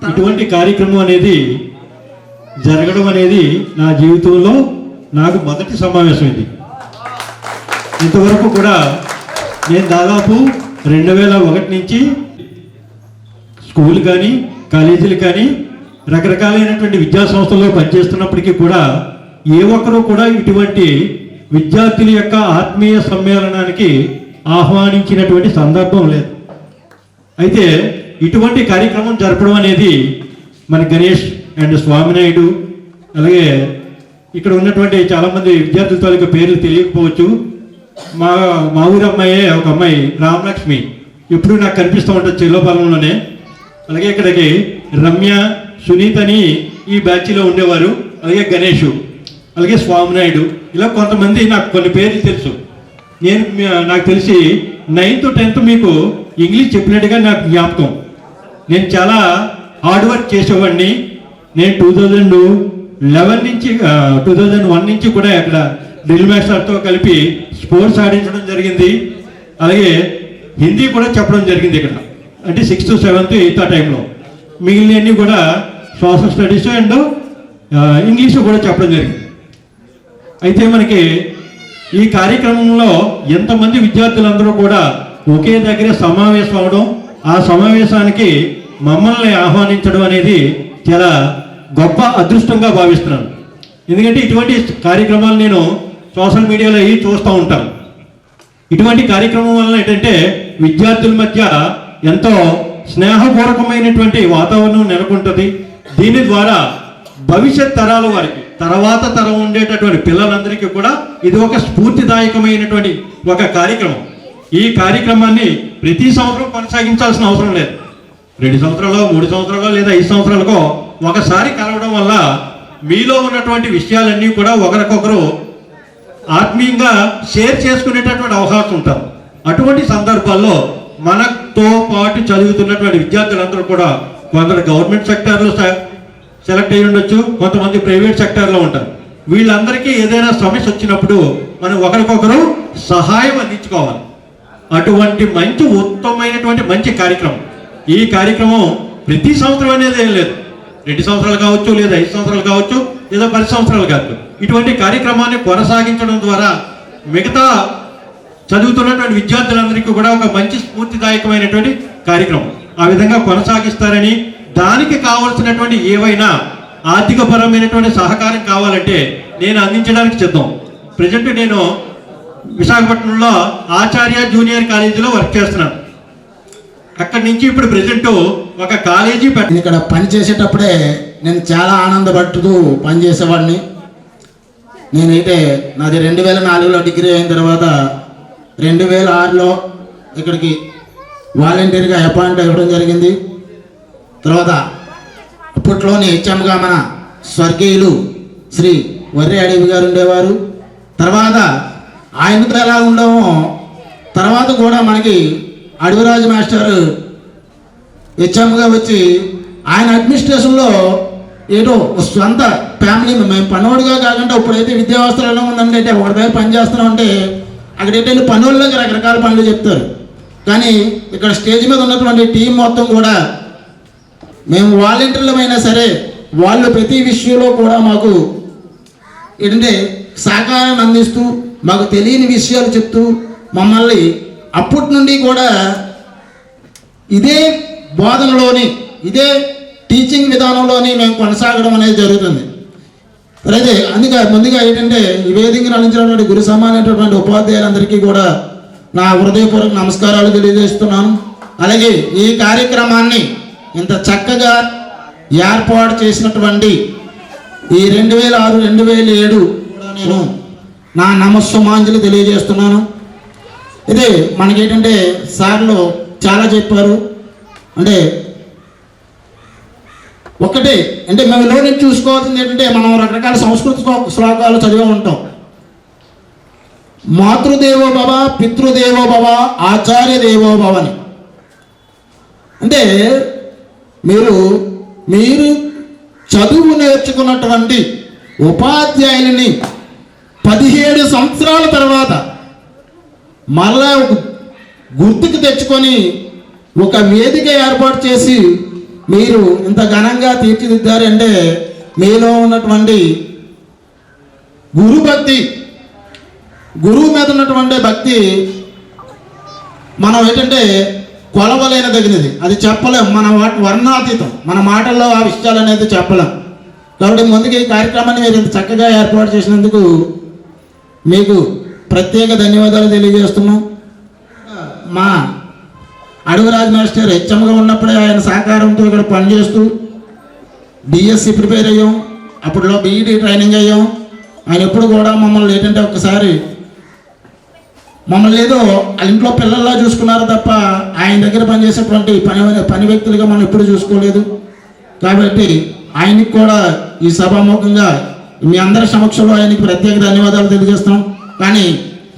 ఇటువంటి కార్యక్రమం అనేది జరగడం అనేది నా జీవితంలో నాకు మొదటి సమావేశం ఇది. ఇంతవరకు కూడా నేను దాదాపు 2001 నుంచి స్కూల్ కానీ కాలేజీలు కానీ రకరకాలైనటువంటి విద్యా సంస్థల్లో పనిచేస్తున్నప్పటికీ కూడా ఏ ఒక్కరూ కూడా ఇటువంటి విద్యార్థుల యొక్క ఆత్మీయ సమ్మేళనానికి ఆహ్వానించినటువంటి సందర్భం లేదు. అయితే ఇటువంటి కార్యక్రమం జరపడం అనేది మన గణేష్ అండ్ స్వామినాయుడు, అలాగే ఇక్కడ ఉన్నటువంటి చాలామంది విద్యార్థుల తాలూకా పేర్లు తెలియకపోవచ్చు. మా ఊరి అమ్మాయే ఒక అమ్మాయి రామలక్ష్మి ఎప్పుడు నాకు కనిపిస్తూ ఉంటుంది చెల్లోపాలెంలోనే. అలాగే ఇక్కడికి రమ్య, సునీత్ అని ఈ బ్యాచ్లో ఉండేవారు. అలాగే గణేష్, అలాగే స్వామినాయుడు, ఇలా కొంతమంది నాకు కొన్ని పేర్లు తెలుసు. నాకు తెలిసి 9th 10th మీకు ఇంగ్లీష్ చెప్పినట్టుగా నాకు జ్ఞాపకం. నేను చాలా హార్డ్ వర్క్ చేసేవాడిని. నేను 2011 నుంచి 2001 నుంచి కూడా అక్కడ డ్రిల్ మాస్టర్తో కలిపి స్పోర్ట్స్ ఆడించడం జరిగింది. అలాగే హిందీ కూడా చెప్పడం జరిగింది ఇక్కడ, అంటే 6th 7th 8th ఆ టైంలో. మిగిలినవన్నీ కూడా సోషల్ స్టడీస్ అండ్ ఇంగ్లీష్ కూడా చెప్పడం జరిగింది. అయితే మనకి ఈ కార్యక్రమంలో ఎంతమంది విద్యార్థులందరూ కూడా ఒకే దగ్గర సమావేశం అవడం, ఆ సమావేశానికి మమ్మల్ని ఆహ్వానించడం అనేది చాలా గొప్ప అదృష్టంగా భావిస్తున్నాను. ఎందుకంటే ఇటువంటి కార్యక్రమాలు నేను సోషల్ మీడియాలో చూస్తూ ఉంటాను. ఇటువంటి కార్యక్రమం వలన ఏంటంటే విద్యార్థుల మధ్య ఎంతో స్నేహపూర్వకమైనటువంటి వాతావరణం నెలకొంటుంది. దీని ద్వారా భవిష్యత్ తరాల వారికి, తర్వాత తరం ఉండేటటువంటి పిల్లలందరికీ కూడా ఇది ఒక స్ఫూర్తిదాయకమైనటువంటి ఒక కార్యక్రమం. ఈ కార్యక్రమాన్ని ప్రతి సంవత్సరం కొనసాగించాల్సిన అవసరం లేదు. 2 సంవత్సరాలు, 3 సంవత్సరాలు లేదా 5 సంవత్సరాలకో ఒకసారి కలవడం వల్ల మీలో ఉన్నటువంటి విషయాలన్నీ కూడా ఒకరికొకరు ఆత్మీయంగా షేర్ చేసుకునేటటువంటి అవకాశం ఉంటారు. అటువంటి సందర్భాల్లో మనతో పాటు చదువుతున్నటువంటి విద్యార్థులందరూ కూడా కొందరు గవర్నమెంట్ సెక్టార్లో సెలెక్ట్ అయ్యి ఉండొచ్చు, కొంతమంది ప్రైవేట్ సెక్టార్లో ఉంటారు. వీళ్ళందరికీ ఏదైనా సమస్య వచ్చినప్పుడు మనం ఒకరికొకరు సహాయం అందించుకోవాలి. అటువంటి మంచి ఉత్తమమైనటువంటి మంచి కార్యక్రమం. ఈ కార్యక్రమం ప్రతి సంవత్సరం అనేది ఏం లేదు. 2 సంవత్సరాలు కావచ్చు, లేదా 5 సంవత్సరాలు కావచ్చు, లేదా 10 సంవత్సరాలు కావచ్చు. ఇటువంటి కార్యక్రమాన్ని కొనసాగించడం ద్వారా మిగతా చదువుతున్నటువంటి విద్యార్థులందరికీ కూడా ఒక మంచి స్ఫూర్తిదాయకమైనటువంటి కార్యక్రమం ఆ విధంగా కొనసాగిస్తారని, దానికి కావలసినటువంటి ఏవైనా ఆర్థికపరమైనటువంటి సహకారం కావాలంటే నేను అందించడానికి సిద్ధం. ప్రజెంట్ నేను విశాఖపట్నంలో ఆచార్య జూనియర్ కాలేజీలో వర్క్ చేస్తున్నాను. అక్కడి నుంచి ఇప్పుడు ప్రజెంట్ ఒక కాలేజీ ఇక్కడ పని చేసేటప్పుడే నేను చాలా ఆనందపడుతూ పనిచేసేవాడిని. నేనైతే నాది 2004లో డిగ్రీ అయిన తర్వాత 2006లో ఇక్కడికి వాలంటీర్గా అపాయింట్ అవ్వడం జరిగింది. తర్వాత అప్పట్లోని హెచ్ఎంగా మన స్వర్గీయులు శ్రీ వర్రి అడవి గారు ఉండేవారు. తర్వాత ఆయనతో ఎలా ఉండమో తర్వాత కూడా మనకి అడవిరాజు మాస్టర్ హెచ్ఎంగా వచ్చి ఆయన అడ్మినిస్ట్రేషన్లో ఏదో సొంత ఫ్యామిలీ మేము పనివాడిగా కాకుండా ఇప్పుడైతే విద్యా వ్యవస్థలో ఎలా ఉందంటే ఒకటి దగ్గర పని చేస్తున్నామంటే అక్కడ ఏంటంటే పనుల్లోకి రకరకాల పనులు చెప్తారు. కానీ ఇక్కడ స్టేజ్ మీద ఉన్నటువంటి టీం మొత్తం కూడా మేము వాలంటీర్లమైనా సరే వాళ్ళు ప్రతి విషయంలో కూడా మాకు ఏంటంటే సహకారాన్ని అందిస్తూ మాకు తెలియని విషయాలు చెప్తూ మమ్మల్ని అప్పటి నుండి కూడా ఇదే బోధనలోని ఇదే టీచింగ్ విధానంలోని మేము కొనసాగడం అనేది జరుగుతుంది. అయితే అందుకే ముందుగా ఏంటంటే ఈ వేదికను అందించినటువంటి గురు సమానమైనటువంటి ఉపాధ్యాయులందరికీ కూడా నా హృదయపూర్వక నమస్కారాలు తెలియజేస్తున్నాను. అలాగే ఈ కార్యక్రమాన్ని ఇంత చక్కగా ఏర్పాటు చేసినటువంటి ఈ 2006, 2007 కూడా నేను నా నమస్సుమాంజలి తెలియజేస్తున్నాను. ఇదే మనకేంటంటే సార్లు చాలా చెప్పారు. అంటే ఒకటి అంటే మేము లోని చూసుకోవాల్సింది ఏంటంటే మనం రకరకాల సంస్కృత శ్లోకాలు చదివి ఉంటాం. మాతృదేవో భవ, పితృదేవో భవ, ఆచార్య దేవో భవ అని. అంటే మీరు చదువు నేర్చుకున్నటువంటి ఉపాధ్యాయులని 17 సంవత్సరాల తర్వాత మళ్ళా గుర్తుకు తెచ్చుకొని ఒక వేదిక ఏర్పాటు చేసి మీరు ఇంత ఘనంగా తీర్చిదిద్దారంటే మీలో ఉన్నటువంటి గురుభక్తి, గురువు మీద ఉన్నటువంటి భక్తి మనం ఏంటంటే కొలవలేనదగినది. అది చెప్పలేం, మన వర్ణాతీతం, మన మాటల్లో ఆ విషయాలు అనేది చెప్పలేం. కాబట్టి ముందుకు ఈ కార్యక్రమాన్ని మీరు ఇంత చక్కగా ఏర్పాటు చేసినందుకు మీకు ప్రత్యేక ధన్యవాదాలు తెలియజేస్తున్నాం. మా అడవిరాజ్ మాస్టర్ హెచ్ఎంగా ఉన్నప్పుడే ఆయన సహకారంతో ఇక్కడ పనిచేస్తూ డిఎస్సి ప్రిపేర్ అయ్యాం. అప్పట్లో బీఈడి ట్రైనింగ్ అయ్యాం. ఆయన ఎప్పుడు కూడా మమ్మల్ని ఏంటంటే ఒక్కసారి మమ్మల్ని ఏదో వాళ్ళ ఇంట్లో పిల్లల్లా చూసుకున్నారు తప్ప ఆయన దగ్గర పనిచేసేటువంటి పని వ్యక్తులుగా మనం ఎప్పుడు చూసుకోలేదు. కాబట్టి ఆయనకి కూడా ఈ సభాముఖంగా మీ అందరి సమక్షంలో ఆయనకి ప్రత్యేక ధన్యవాదాలు తెలియజేస్తాం. కానీ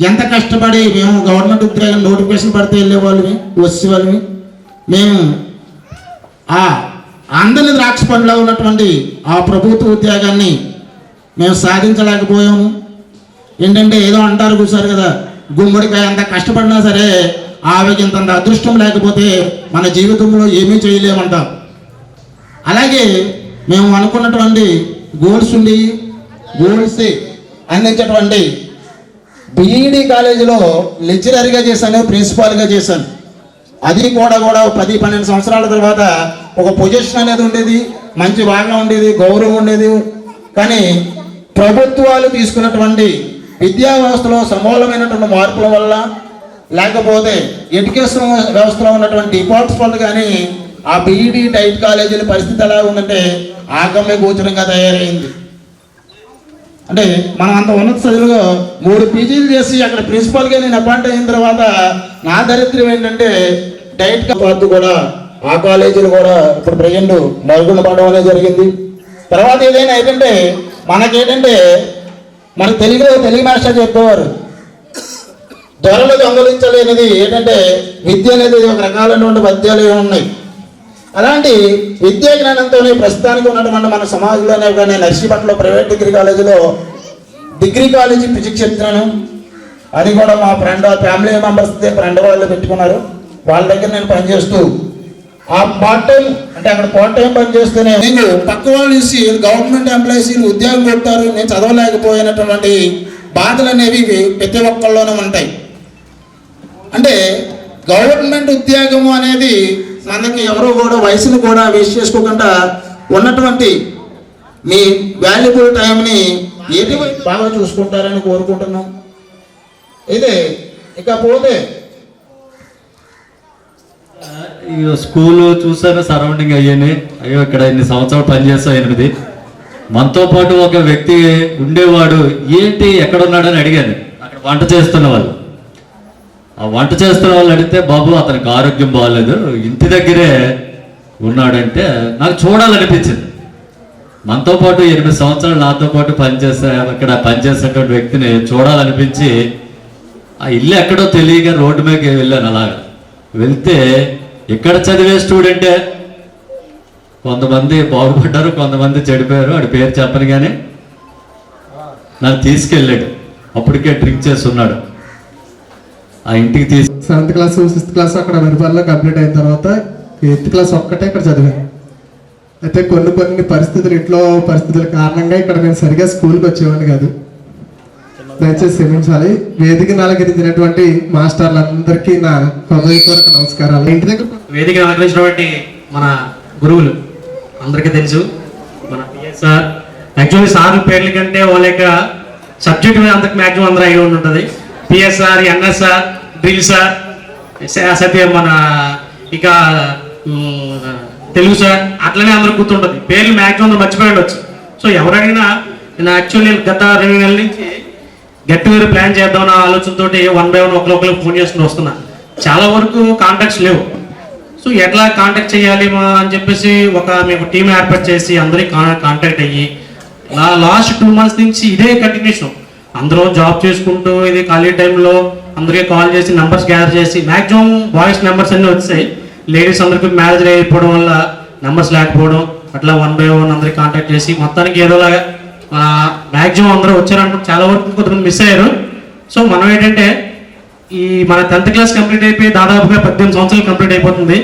ఎంత కష్టపడి మేము గవర్నమెంట్ ఉద్యోగం నోటిఫికేషన్ పడితే వెళ్ళేవాళ్ళని వచ్చేవాళ్ళని మేము ఆ అందరి ద్రాక్ష పండులో ఉన్నటువంటి ఆ ప్రభుత్వ ఉద్యోగాన్ని మేము సాధించలేకపోయాము. ఏంటంటే ఏదో అంటారు కూర్చారు కదా, గుమ్మడికాయ అంత కష్టపడినా సరే ఆమెకి ఇంత అదృష్టం లేకపోతే మన జీవితంలో ఏమీ చేయలేమంటాం. అలాగే మేము అనుకున్నటువంటి గోల్స్ అందించేటువంటి బీఈడి కాలేజీలో లెక్చరర్గా చేశాను, ప్రిన్సిపాల్గా చేశాను. అది కూడా 10-12 సంవత్సరాల తర్వాత ఒక పొజిషన్ అనేది ఉండేది, మంచి బాగా ఉండేది, గౌరవం ఉండేది. కానీ ప్రభుత్వాలు తీసుకున్నటువంటి విద్యా వ్యవస్థలో సమూలమైనటువంటి మార్పుల వల్ల లేకపోతే ఎడ్యుకేషన్ వ్యవస్థలో ఉన్నటువంటి డిపార్ట్స్ వల్ల కానీ ఆ బీఈడి డైట్ కాలేజీల పరిస్థితి ఎలా ఉందంటే ఆగమ్య గోచరంగా తయారైంది. అంటే మనం అంత ఉన్నత చదువులో 3 పీజీలు చేసి అక్కడ ప్రిన్సిపాల్గా నేను అపాయింట్ అయిన తర్వాత నా దరిద్రం ఏంటంటే డైట్ పార్టీ కూడా ఆ కాలేజీలు కూడా ఇప్పుడు ప్రజెంట్ మరుగున పడడం అనేది జరిగింది. తర్వాత ఏదైనా ఏంటంటే మనకేంటంటే మన తెలుగు మాస్టర్ చెప్పేవారు, దొరలు దొంగలించలేనిది ఏంటంటే విద్య అనేది ఒక రకాలైనటువంటి పద్యాలు ఉన్నాయి. అలాంటి విద్యా జ్ఞానంతో ప్రస్తుతానికి ఉన్నటువంటి మన సమాజంలోనే కానీ నర్సీపట్నంలో ప్రైవేట్ డిగ్రీ కాలేజీ ఫిజిక్స్ చెప్తున్నాను. అది కూడా మా ఫ్యామిలీ మెంబర్స్ ఫ్రెండ్ వాళ్ళు పెట్టుకున్నారు. వాళ్ళ దగ్గర నేను పనిచేస్తూ ఆ పార్ట్ టైం అంటే అక్కడ పార్ట్ టైం పని చేస్తూనే నేను పక్క వాళ్ళు చూసి గవర్నమెంట్ ఎంప్లాయీస్ ఉద్యోగం కొడతారు, నేను చదవలేకపోయినటువంటి బాధలు అనేవి ప్రతి ఒక్కళ్ళలోనూ ఉంటాయి. అంటే గవర్నమెంట్ ఉద్యోగము అనేది మనకి ఎవరు కూడా వయసును కూడా వేస్ట్ చేసుకోకుండా ఉన్నటువంటి మీ వాల్యుబుల్ టైంని ఏది బాగా చూసుకుంటారని కోరుకుంటున్నాం. అయితే ఇకపోతే స్కూల్ చూసాను, సరౌండింగ్ అయ్యాను. అయ్యో ఇక్కడ ఇన్ని సంవత్సరాలు పనిచేస్తా 8. మనతో పాటు ఒక వ్యక్తి ఉండేవాడు, ఏంటి ఎక్కడ ఉన్నాడని అడిగాను. అక్కడ వంట చేస్తున్న వాళ్ళు, ఆ వంట చేస్తున్న వాళ్ళు అడిగితే, బాబు అతనికి ఆరోగ్యం బాగాలేదు, ఇంటి దగ్గరే ఉన్నాడంటే నాకు చూడాలనిపించింది. మనతో పాటు 8 సంవత్సరాలు నాతో పాటు అక్కడ పనిచేసేటువంటి వ్యక్తిని చూడాలనిపించి ఆ ఇల్లు ఎక్కడో తెలియక రోడ్డు మీదకి వెళ్ళాను. అలాగా వెళ్తే ఇక్కడ చదివే స్టూడెంటే, కొంతమంది బాగుపడ్డారు, కొంతమంది చెడిపోయారు. వాడి పేరు చెప్పను కానీ నాకు తీసుకెళ్ళాడు. అప్పటికే డ్రింక్ చేసి ఉన్నాడు. ఆ ఇంటికి 7th క్లాస్ 6th క్లాస్ అక్కడ వెనుపల్లో కంప్లీట్ అయిన తర్వాత 8th క్లాస్ ఒక్కటే ఇక్కడ చదివాను. అయితే కొన్ని పరిస్థితులు, ఇంట్లో పరిస్థితుల కారణంగా ఇక్కడ నేను సరిగా స్కూల్కి వచ్చేవాడిని కాదు. దయచేసి క్షమించాలి. వేదికను అలంకరించినటువంటి మాస్టర్లందరికీ నా హృదయపూర్వక నమస్కారాలు. ఇంటి దగ్గర వేదికను అలంకరించినటువంటి మన గురువులు అందరికీ తెలుసు, మన పిఎస్ఆర్. యాక్చువల్లీ సార్ పేర్ల కంటే వాళ్ళ యొక్క సబ్జెక్ట్ మీద అంతకు మ్యాక్సిమం అందరూ ఐడియా ఉంటుంది. పిఎస్ఆర్, ఎన్ఎస్ఆర్, డ్రిల్ సార్, సత్య మన ఇక తెలుగు సార్, అట్లనే అందరూ గుర్తుంటుంది. పేర్లు మ్యాక్సిమం అందరూ మర్చిపోయి ఉండొచ్చు. సో ఎవరు అడిగినా నేను యాక్చువల్లీ గత 2 నెలల నుంచి గెట్ టుగెదర్ ప్లాన్ చేద్దాం అన్న ఆలోచనతో 1 by 1 ఒకరికి ఫోన్ చేసుకుని వస్తున్నా. చాలా వరకు కాంటాక్ట్స్ లేవు. సో ఎట్లా కాంటాక్ట్ చేయాలి అని చెప్పేసి మీకు టీం ఏర్పాటు చేసి అందరికి కాంటాక్ట్ అయ్యి లాస్ట్ 2 months నుంచి ఇదే కంటిన్యూషన్. అందరూ జాబ్ చేసుకుంటూ ఇది ఖాళీ టైంలో అందరికీ కాల్ చేసి నెంబర్స్ గ్యాదర్ చేసి మ్యాక్సిమం బాయ్స్ నెంబర్స్ అన్నీ వచ్చాయి. లేడీస్ అందరికి మ్యారేజ్ అయిపోవడం వల్ల నెంబర్స్ లేకపోవడం, అట్లా 1 by 1 అందరికి కాంటాక్ట్ చేసి మొత్తానికి ఏదోలాగా మ్యాక్సిమం అందరూ వచ్చారనుకుంటే చాలా వరకు కొంతమంది మిస్ అయ్యారు. సో మనం ఏంటంటే ఈ మన 10th క్లాస్ కంప్లీట్ అయిపోయి దాదాపుగా 18 సంవత్సరాలు కంప్లీట్ అయిపోతుంది.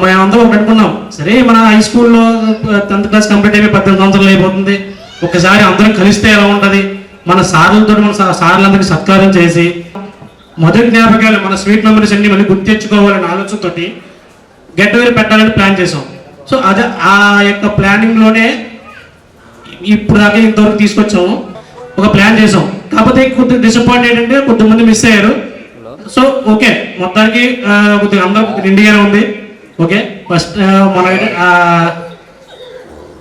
మేమందరం ఒకటి అనుకున్నాం, సరే మన హై స్కూల్లో 10th క్లాస్ కంప్లీట్ అయిపోయి 18 సంవత్సరాలు అయిపోతుంది, ఒకసారి అందరం కలిస్తే ఎలా ఉంటుంది, మన సార్లతో మన సార్లందరికీ సత్కారం చేసి మొదటి జ్ఞాపకాలు మన స్వీట్ మెమరీస్ అన్ని మళ్ళీ గుర్తు తెచ్చుకోవాలనే ఆలోచనతోటి గెట్ టుగెదర్ పెట్టాలని ప్లాన్ చేసాం. సో అదే ఆ యొక్క ప్లానింగ్లోనే ఇప్పుడు దాకా ఇంతవరకు తీసుకొచ్చాము, ఒక ప్లాన్ చేసాం. కాకపోతే కొద్దిగా డిసప్పాయింట్ ఏంటంటే కొంతమంది మిస్ అయ్యారు. సో ఓకే, మొత్తానికి కొద్దిగా అందరూ ఇండియానే ఉంది. ఓకే, ఫస్ట్ మన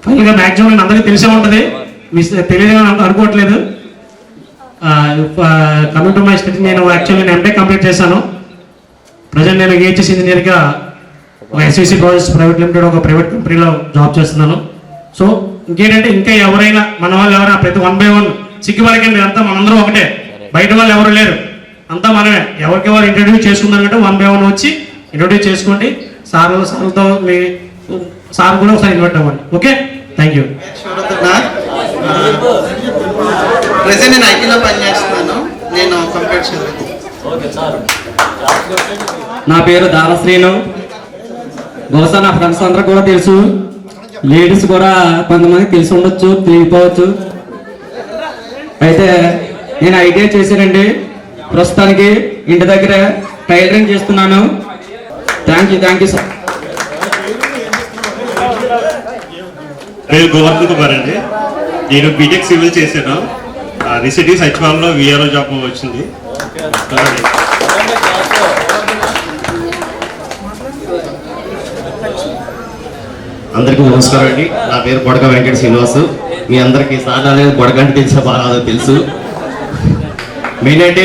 ఫైనల్గా మ్యాక్సిమం నేను అందరికీ తెలిసే ఉంటుంది, మిస్ తెలియదు అనుకోవట్లేదు. కమింగ్ టు మై స్టడీ, నేను యాక్చువల్లీ నేను ఎంటెక్ కంప్లీట్ చేశాను. ప్రజెంట్ నేను ఏహెచ్ఎస్ ఇంజనీర్గా ఒక ఎస్విసి ప్రాజెక్ట్స్ ప్రైవేట్ లిమిటెడ్ ఒక ప్రైవేట్ కంపెనీలో జాబ్ చేస్తున్నాను. సో ఇంకేంటంటే ఇంకా ఎవరైనా మన వాళ్ళు ఎవరైనా ప్రతి 1 by 1 సిగ్గుపడకండి, అంతా మనందరం ఒకటే, బయట వాళ్ళు ఎవరు లేరు, అంతా మనమే. ఎవరికి వారు ఇంట్రడ్యూస్ చేసుకున్నారంటే 1 by 1 వచ్చి ఇంట్రడ్యూస్ చేసుకోండి. సార్లతో మీ సార్ కూడా ఒకసారి ఇన్వైట్ అవ్వండి. Okay, thank you. ప్రెసెంట్ నేను ఐటీలో పనిచేస్తున్నాను. నేను కంప్యూటర్ చదివాను. నా పేరు దారశ్రీను. బహుశా నా ఫ్రెండ్స్ అందరూ కూడా తెలుసు, లేడీస్ కూడా కొంతమంది తెలిసి ఉండొచ్చు, తెలియకపోవచ్చు. అయితే నేను ఐటీఐ చేశానండి. ప్రస్తుతానికి ఇంటి దగ్గర టైలరింగ్ చేస్తున్నాను. Thank you sir. పేరు గోవర్ధన్ కుమార్ అండి. నేను బీటెక్ సివిల్ చేశాను. రీసెంట్లీ సచివాలయంలో విఆర్ఓ జాబ్ వచ్చింది. అందరికీ నమస్కారం అండి. నా పేరు బొడక వెంకట శ్రీనివాసు. మీ అందరికీ సార్ అనేది బొడగంటే తెలిసే బాగా తెలుసు. మెయిన్ అంటే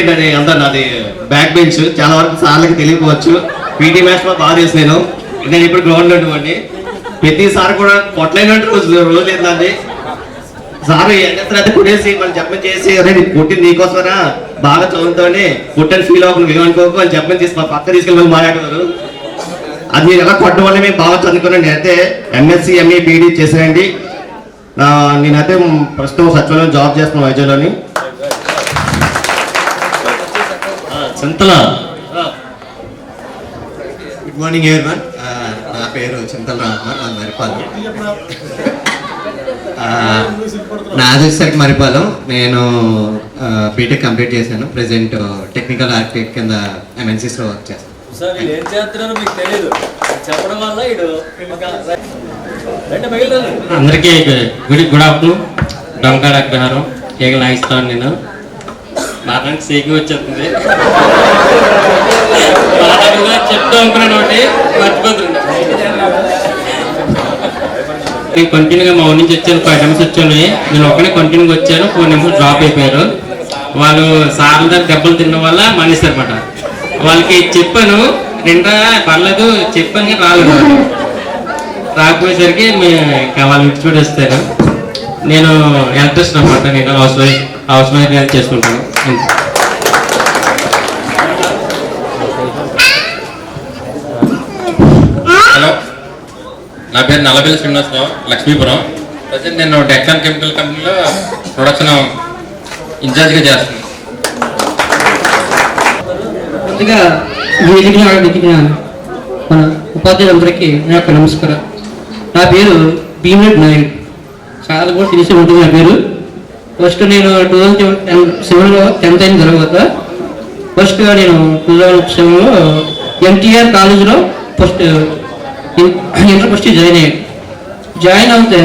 నాది బ్యాక్ బెంచ్, చాలా వరకు సార్లకి తెలియకపోవచ్చు. పీటీ మ్యాచ్ బాగా తెలుసు. నేను ఇప్పుడు గ్రౌండ్లో ఉండి ప్రతిసారి కూడా కొట్టలేనట్టు రోజు లేదండి. సార్ ఎంత కొట్టేసి మనం చెప్పని చేసి, అరే పుట్టింది నీకోసమరా, బాగా చదువుతామని పుట్టని ఫీల్ అవ్వకుండా ఏమనుకోకు అని చెప్పని తీసి మా పక్క తీసుకెళ్ళి మాట్లాడేవారు. అది నేను ఎలా కొట్టడం వల్ల మేము బాగా చదువుకున్నాను. నేనైతే ఎంఎస్సి ఎంఏ పీడీ చేశానండి. నేనైతే ప్రస్తుతం సచివాలయం జాబ్ చేస్తున్నాను వైజాగ్లోని. చింతల. Good morning everyone. నా పేరు చింతల రామ్కుమార్, నా మరిపాలి. నాది వచ్చేసరికి మరిపాలెం. నేను బీటెక్ కంప్లీట్ చేశాను. ప్రెసెంట్ టెక్నికల్ ఆర్కిటెక్ట్ కింద MNCస్లో వర్క్ చేస్తాను. సార్ వీళ్ళు ఏం చేస్తున్నారో మీకు తెలియదు, చెప్పడం వల్ల అందరికీ గుడ్ ఆఫ్టర్నూన్. డొంకాడ అగ్రహారం కేకలు నాయిస్తాను. నేను మాట్లాడి సేకి వచ్చేస్తుంది, చెప్తా అనుకున్నాను ఒకటి మర్చిపోతుంది. నేను కంటిన్యూగా మా ఊరి నుంచి వచ్చాను, 5 నిమిషాలు వచ్చాను. నేను ఒకనే కంటిన్యూగా వచ్చాను, 4 నిమిషాలు డ్రాప్ అయిపోయారు. వాళ్ళు సార్ల దగ్గర దెబ్బలు తిన్న వల్ల మానేశారు అనమాట. వాళ్ళకి చెప్పాను, నిండా పర్లేదు చెప్పాను కానీ రాలేదు. రాకపోయేసరికి వాళ్ళు విడిచిపెట్టేస్తారు. నేను ఎలక్ట్రిషన్ అనమాట. నేను హౌస్ వైఫ్ చేసుకుంటాను. హలో, నా పేరు నల్లబెల్లి శ్రీనివాసరావు, లక్ష్మీపురం. ప్రజెంట్ నేను డెక్కాన్ కెమికల్ కంపెనీలో ప్రొడక్షన్ ఇన్ఛార్జ్గా చేస్తున్నాను. ముందుగా వేదికను అడిగిన మన ఉపాధ్యాయులందరికీ నా యొక్క నమస్కారం. నా పేరు భీమరెడ్డి నాయుడు. చాలా కూడా తెలిసి ఉంటుంది నా పేరు. ఫస్ట్ నేను 2007లో 10th అయిన తర్వాత ఫస్ట్గా నేను 2007లో MTR కాలేజీలో ఇంటర్ ఫస్ట్ జాయిన్ అవుతే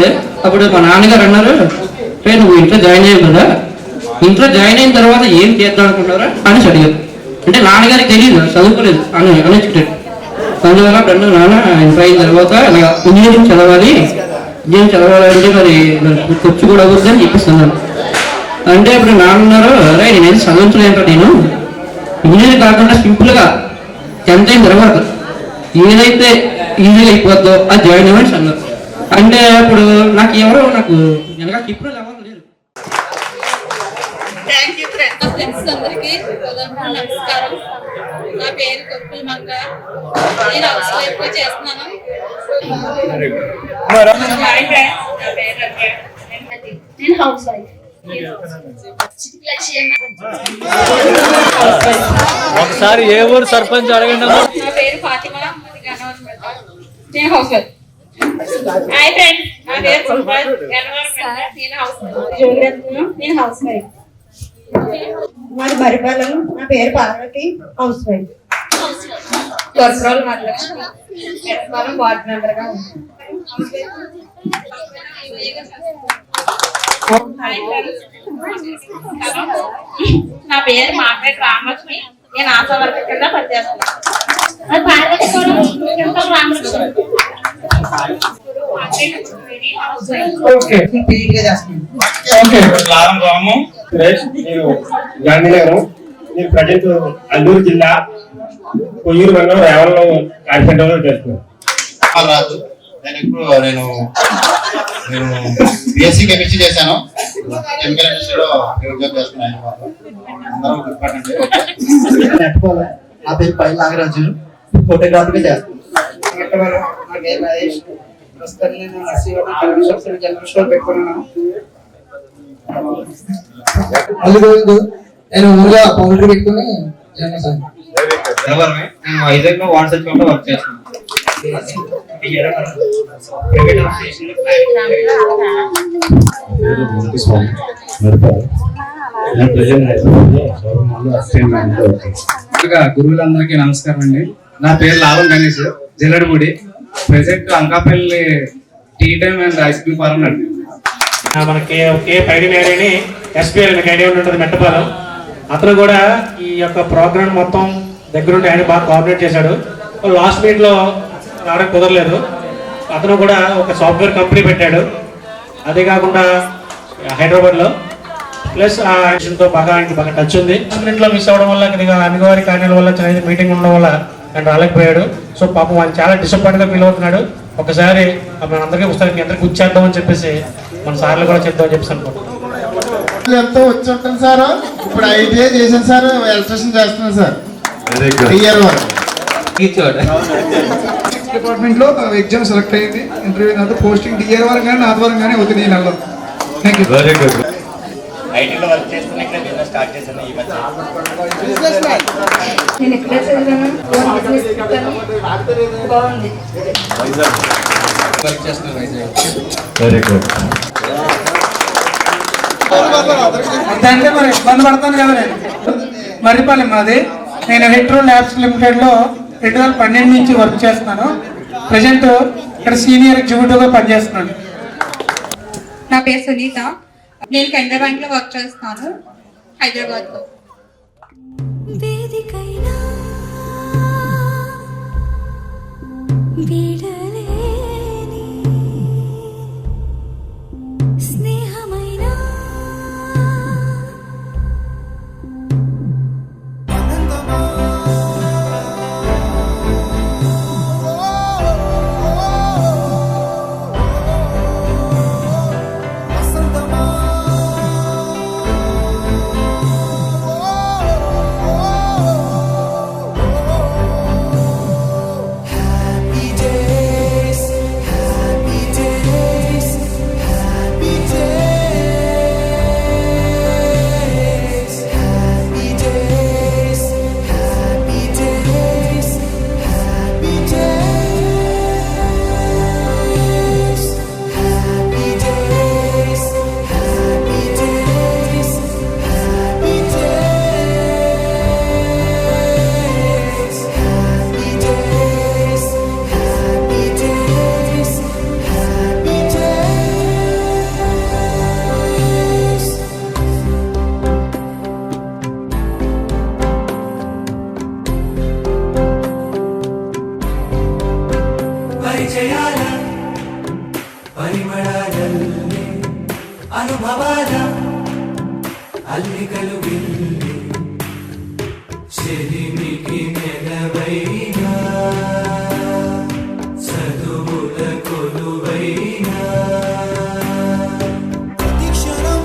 అప్పుడు మా నాన్నగారు అన్నారు, నువ్వు ఇంట్లో జాయిన్ అయ్యావు కదా, ఇంట్లో జాయిన్ అయిన తర్వాత ఏం చేద్దాం అనుకుంటారా అని అడిగారు. అంటే నాన్నగారికి తెలియదు, చదువుకోలేదు అన్ఎడ్యుకేటెడ్. అందువల్ల అప్పుడు నాన్న ఇంటర్ అయిన తర్వాత ఇంజనీరింగ్ చదవాలి అంటే మరి ఖర్చు కూడా అవుతుంది అని చెప్పిస్తున్నాను. అంటే ఇప్పుడు నాన్న అన్నారు, అరే నేనేది చదువుతున్నా, నేను ఇంజనీరింగ్ కాకుండా సింపుల్గా 10th అయిన తర్వాత ఏదైతే ఈజీగా అయిపోద్దో అది జాయిన్ అవ్వండి అన్నారు. అంటే అప్పుడు నాకు వెనక ఇప్పుడు ఎవరు లేరు. ఫ్రెండ్స్ అందరికీ నమస్కారం. నా పేరు కొప్పుల మంగ. నేను హౌస్ వైఫ్ గా చేస్తున్నాను. నేను హౌస్ వైఫ్. ఒకసారి ఏ ఊరు సర్పంచ్ అడగండి. నా పేరు ఫాతిమా. నేను హౌస్ వైఫ్. హాయ్ ఫ్రెండ్స్, నా పేరు సుభాష్. నేను హౌస్ వైఫ్. మాది మరిపాలెం. నా పేరు పార్వతి, హౌస్ వైఫ్. కొరసరాలు మహాలక్ష్మి, వార్డ్ మెంబర్ గా ఉంటాను. నా పేరు మార్కెట్ రామలక్ష్మి. నేను ఆశా వర్కర్ కింద పనిచేస్తున్నాను. గాంధీనగరం. నేను ప్రజెంట్ అల్లూరు జిల్లా కొయ్యూరు మండలం రేవల్లో కార్యక్రమంలో చేస్తున్నాను. నేను BSc కెమిస్ట్రీ చేశాను. కెమికల్ ఇండస్ట్రీలో ఉద్యోగం చేస్తున్నాను. నా పేరు పై నాగరాజు, ఫోటోగ్రాఫీగా చేస్తాను. నేను ఊరుగా పౌడర్ పెట్టుకుని నేను వైజాగ్ లో వాటర్ సచివంలో వర్క్ చేస్తున్నాను. గురువులందరికీ నమస్కారం అండి. నా పేరు లాభం Ganesh, Jilladipudi. Present Anakapalli tea time and ice cream farm అండి. మనకి పైడి మేడని SPL మీకు ఐడియా ఉంటుంది, మెట్టపాలెం. అతను కూడా ఈ యొక్క ప్రోగ్రామ్ మొత్తం దగ్గరుండి ఆయన బాగా కోఆర్డినేట్ చేశాడు. లాస్ట్ మీట్ లో రావడం కుదరలేదు. అతను కూడా ఒక సాఫ్ట్వేర్ కంపెనీ పెట్టాడు, అదే కాకుండా హైదరాబాద్ లో. ప్లస్ ఆ తో బాగా ఆయనకి బాగా టచ్ ఉంది. ఇంట్లో మిస్ అవ్వడం వల్ల అనివార్య కార్యాల వల్ల మీటింగ్ ఉండడం వల్ల ఆయన రాలేకపోయాడు. సో పాపం ఆయన చాలా డిసప్పాయింట్ గా ఫీల్ అవుతున్నాడు. ఒకసారి మన అందరికీ పుస్తకానికి అందరికి గుర్చేద్దామని చెప్పేసి మన సార్లు కూడా చెప్దామని చెప్పేసి అనుకుంటున్నాం. ఎంతో వచ్చి ఉంటాను సార్. ఇప్పుడు ITI చేశాను సార్, ఎలక్ట్రిషన్ చేస్తున్నాను సార్. డిపార్ట్మెంట్ లో ఎగ్జామ్ సెలెక్ట్ అయింది. ఇంటర్వ్యూ తర్వాత పోస్టింగ్ DR వరకు కానీ నాది వరకు కానీ అవుతుంది ఈ నెలలో. Thank you. Very good. ఐటీలో వర్క్ చేస్తున్నా, ఇక్కడ బిజినెస్ స్టార్ట్ చేశాను ఈ మధ్య. నేను ఎక్కడ చదివాను, బాగుంది. వర్క్ చేస్తున్నాను వైజాగ్. Very good. అంటే మరి ఇబ్బంది పడతాను కదా నేను. మర్రిపాలెం మాది. నేను హెట్రో ల్యాబ్స్ లిమిటెడ్లో 2012 నుంచి వర్క్ చేస్తున్నాను. ప్రజెంట్ ఇక్కడ సీనియర్ ఎగ్జిక్యూటివ్గా పనిచేస్తున్నాను. నా పేరు సునీత. నేను కెనరా బ్యాంక్ లో వర్క్ చేస్తాను హైదరాబాద్ లో. వేదికైనా వీడలేని స్నేహమైనా ಪರಿಚಯಾಲ ಪರಿಮಳದಲ್ಲಿ ಅನುಭವದ ಅಲ್ಲಿಗಲು ಬಿಲ್ಲಿ చెలిమికి నెలవైనా చదువుల కొలువైనా ప్రతిక్షణం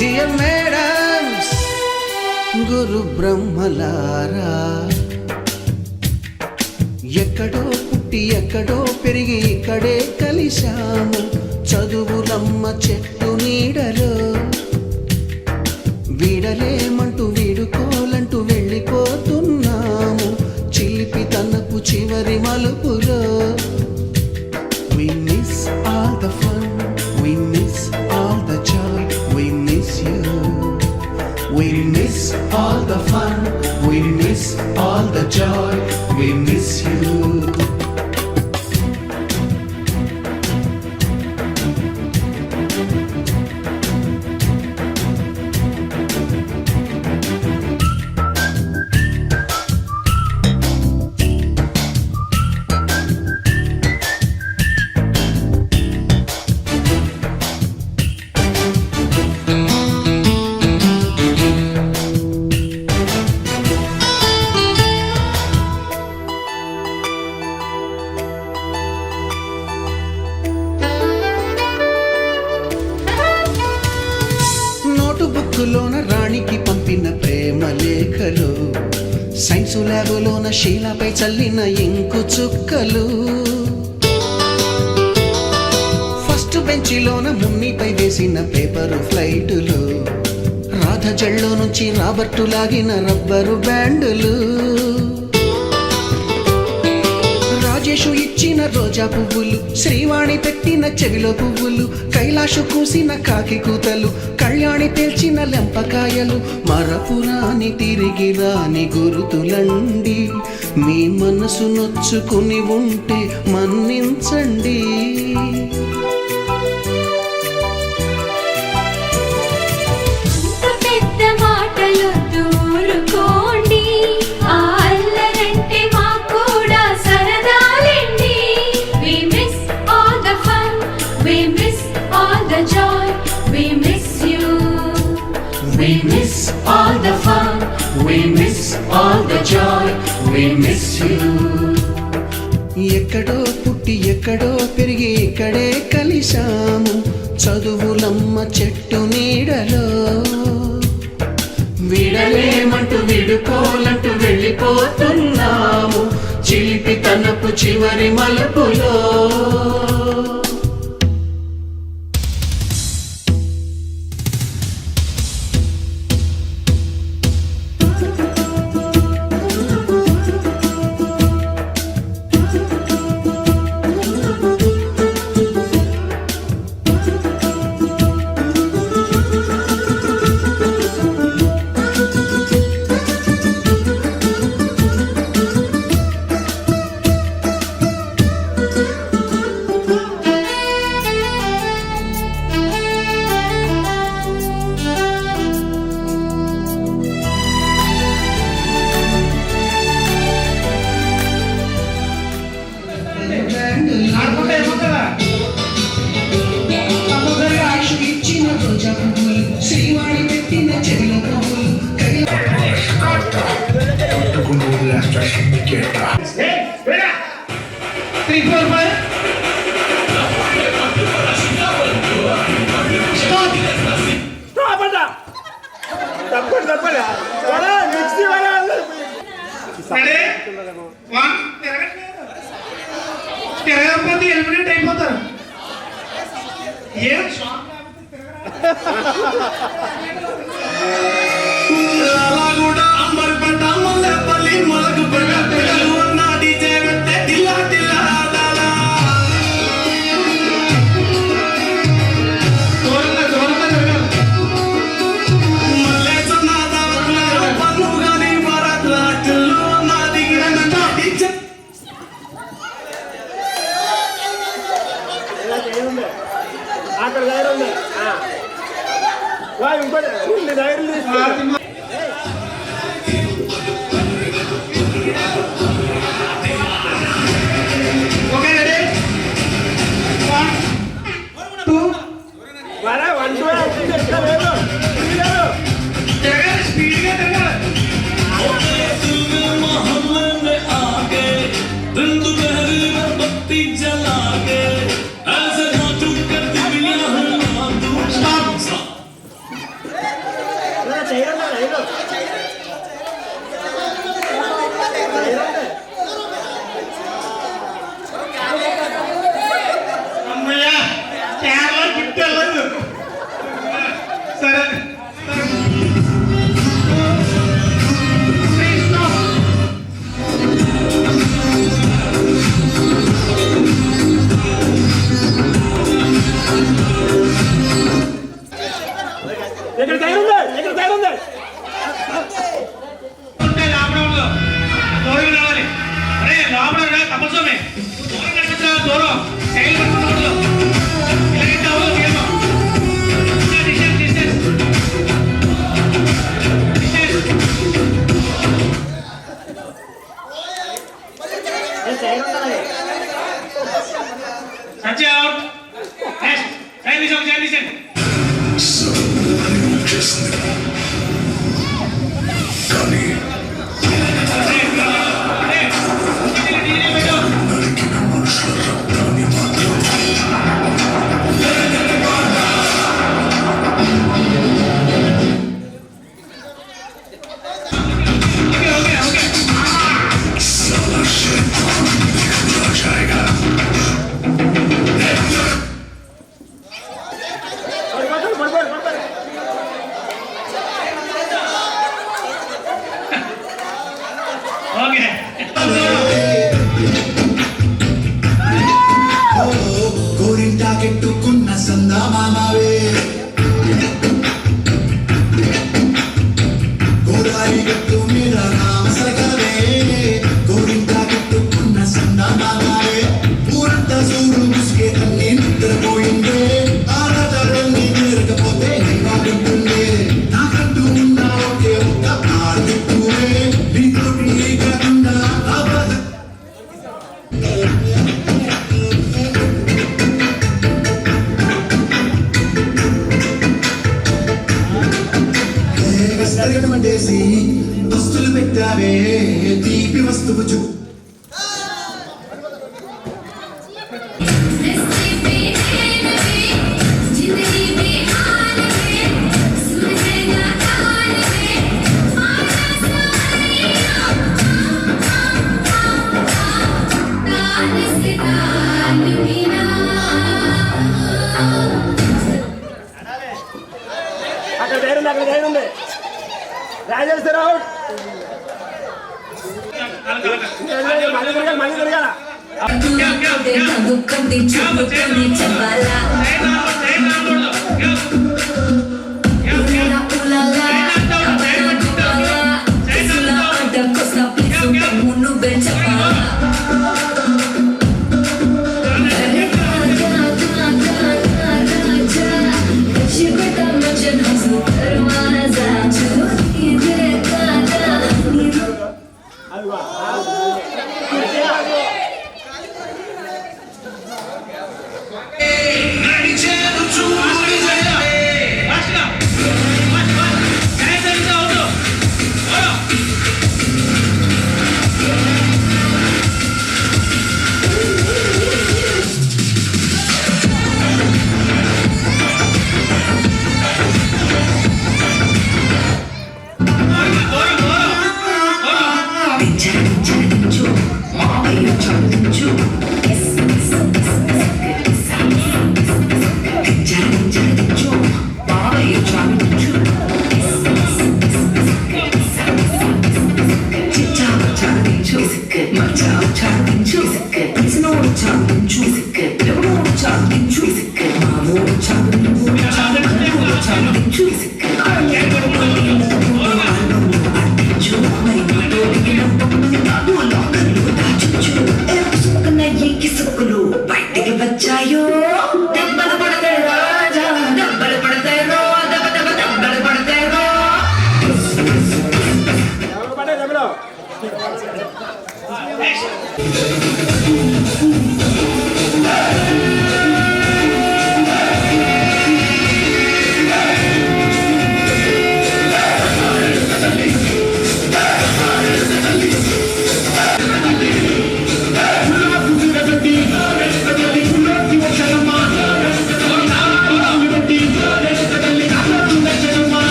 డియర్ మేడమ్స్ గురు బ్రహ్మలారా ఎక్కడో పుట్టి ఎక్కడో పెరిగి ఇక్కడే కలిశాము చదువులమ్మ చెట్టు నీడలో వీడలేమంటూ వీడుకోలంటూ వెళ్ళిపోతున్నాము చిలిపి తనపు చివరి మలుపులో We miss all the fun, we miss all the joy, we miss you. We miss all the fun, we miss all the joy, we miss you. రాణికి పంపిన ప్రేమ లేఖలు, సైన్సు ల్యాబులోన శీలపై చల్లిన ఇంకు చుక్కలు, ఫస్ట్ బెంచిలోన మున్నిపై వేసిన పేపరు ఫ్లైటులు, రాధ జల్లో నుంచి రాబర్టు లాగిన rubber బ్యాండులు, Rajesh ఇచ్చిన రోజా పువ్వులు, శ్రీవాణి పెట్టిన చెవిలో పువ్వులు, కైలాషు కూసిన కాకి కూతలు, కళ్యాణి పేల్చిన లెంపకాయలు, మరపురాని తిరిగి రాని గురుతులండి. మీ మనసు నొచ్చుకుని ఉంటే మన్నించండి. పెద్ద మాటలు దూరుకోండి, ఆ అల్లరంటే మాకు కూడా సరదాలండి. We miss all the fun, we miss all the joy, we miss you. We miss all the fun, we miss all the joy, we miss you. ఎక్కడో పుట్టి ఎక్కడో పెరిగి ఇక్కడే కలిశాము, చదువులమ్మ చెట్టు నీడలో. విడలేమంటూ విడుకోలంటూ వెళ్ళిపోతున్నాము, చిలిపి తనపు చివరి మలుపులో. శ్రీవాణి పెట్టిన చెవిలో పువ్వులు, తిరగకపోతే ఎలిమినేట్ అయిపోతారు. ఏం కూడా అంబర్ పంట మల్లెపల్లి మొలకు పిల్లలు ఉన్న డీజే పెట్టే టిల్లా టిల్లా లాలా. మల్లె సన్నాద పన్ను గాని భరత్ రాజుల్లో నా దిగిరంట డీజే. అక్కడ దగ్గర ఉంది ఇంకోటి దగ్గర. ఓకే రెడీ 1 2 1 2 స్పీడ్గా తిరగాలి. అమ్మయ్యా కేరళ గిఫ్ట్ వెళ్ళదు. సరే ఇక్కడ తయారుంది. విస్తరింపేసి దుస్తులు పెట్టావే తీపి వస్తువు చూ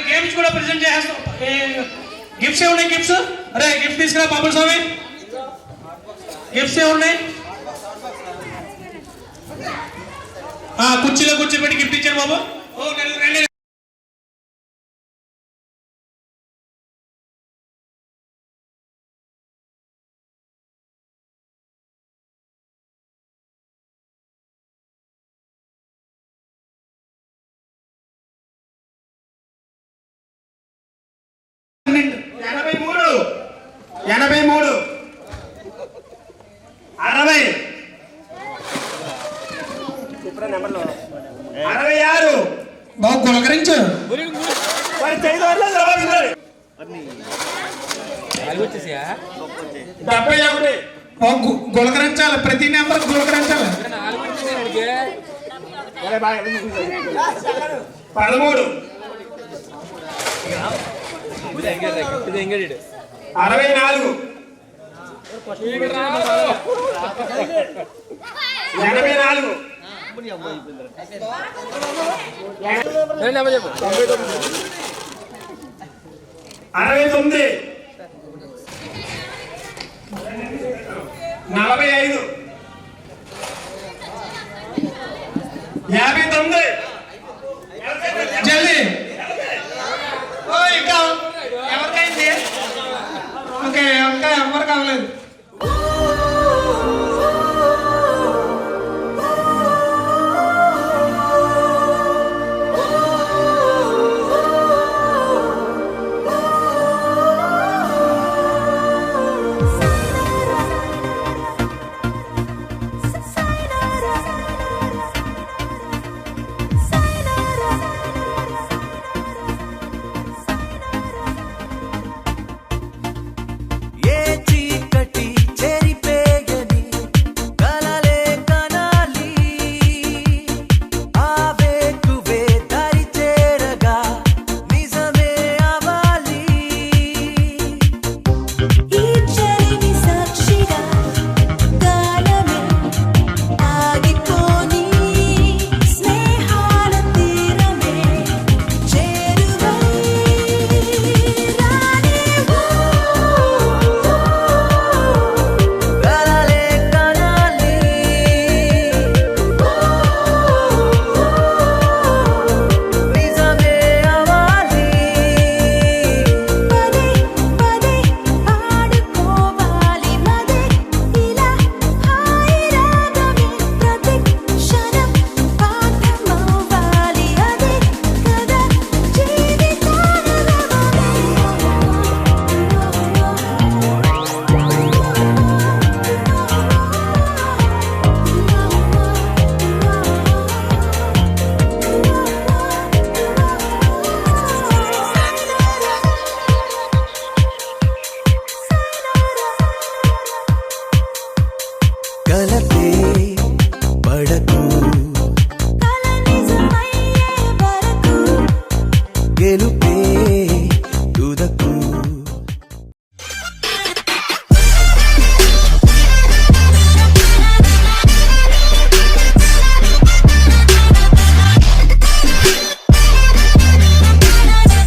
గేమ్స్ కూడా ప్రెజెంట్ చేస్తాం. గిఫ్ట్స్ ఏమున్నాయి? గిఫ్ట్స్ అరే గిఫ్ట్ తీసుకురా బాబుల్ స్వామి. గిఫ్ట్స్ ఏమున్నాయి? కుర్చీలో కూర్చోబెట్టి గిఫ్ట్ ఇచ్చారు బాబు. రండి. ఎనభై మూడు 60 66 బాబు గులకరించు. గులకరించాలి, ప్రతి నెంబర్ గులకరించాలి. 13 64 84 69 45 59 జల్దీ. ఇంకా ఎవరికైంది? ఓకే, ఇంకా ఎవరు కావలేదు. గెలుపే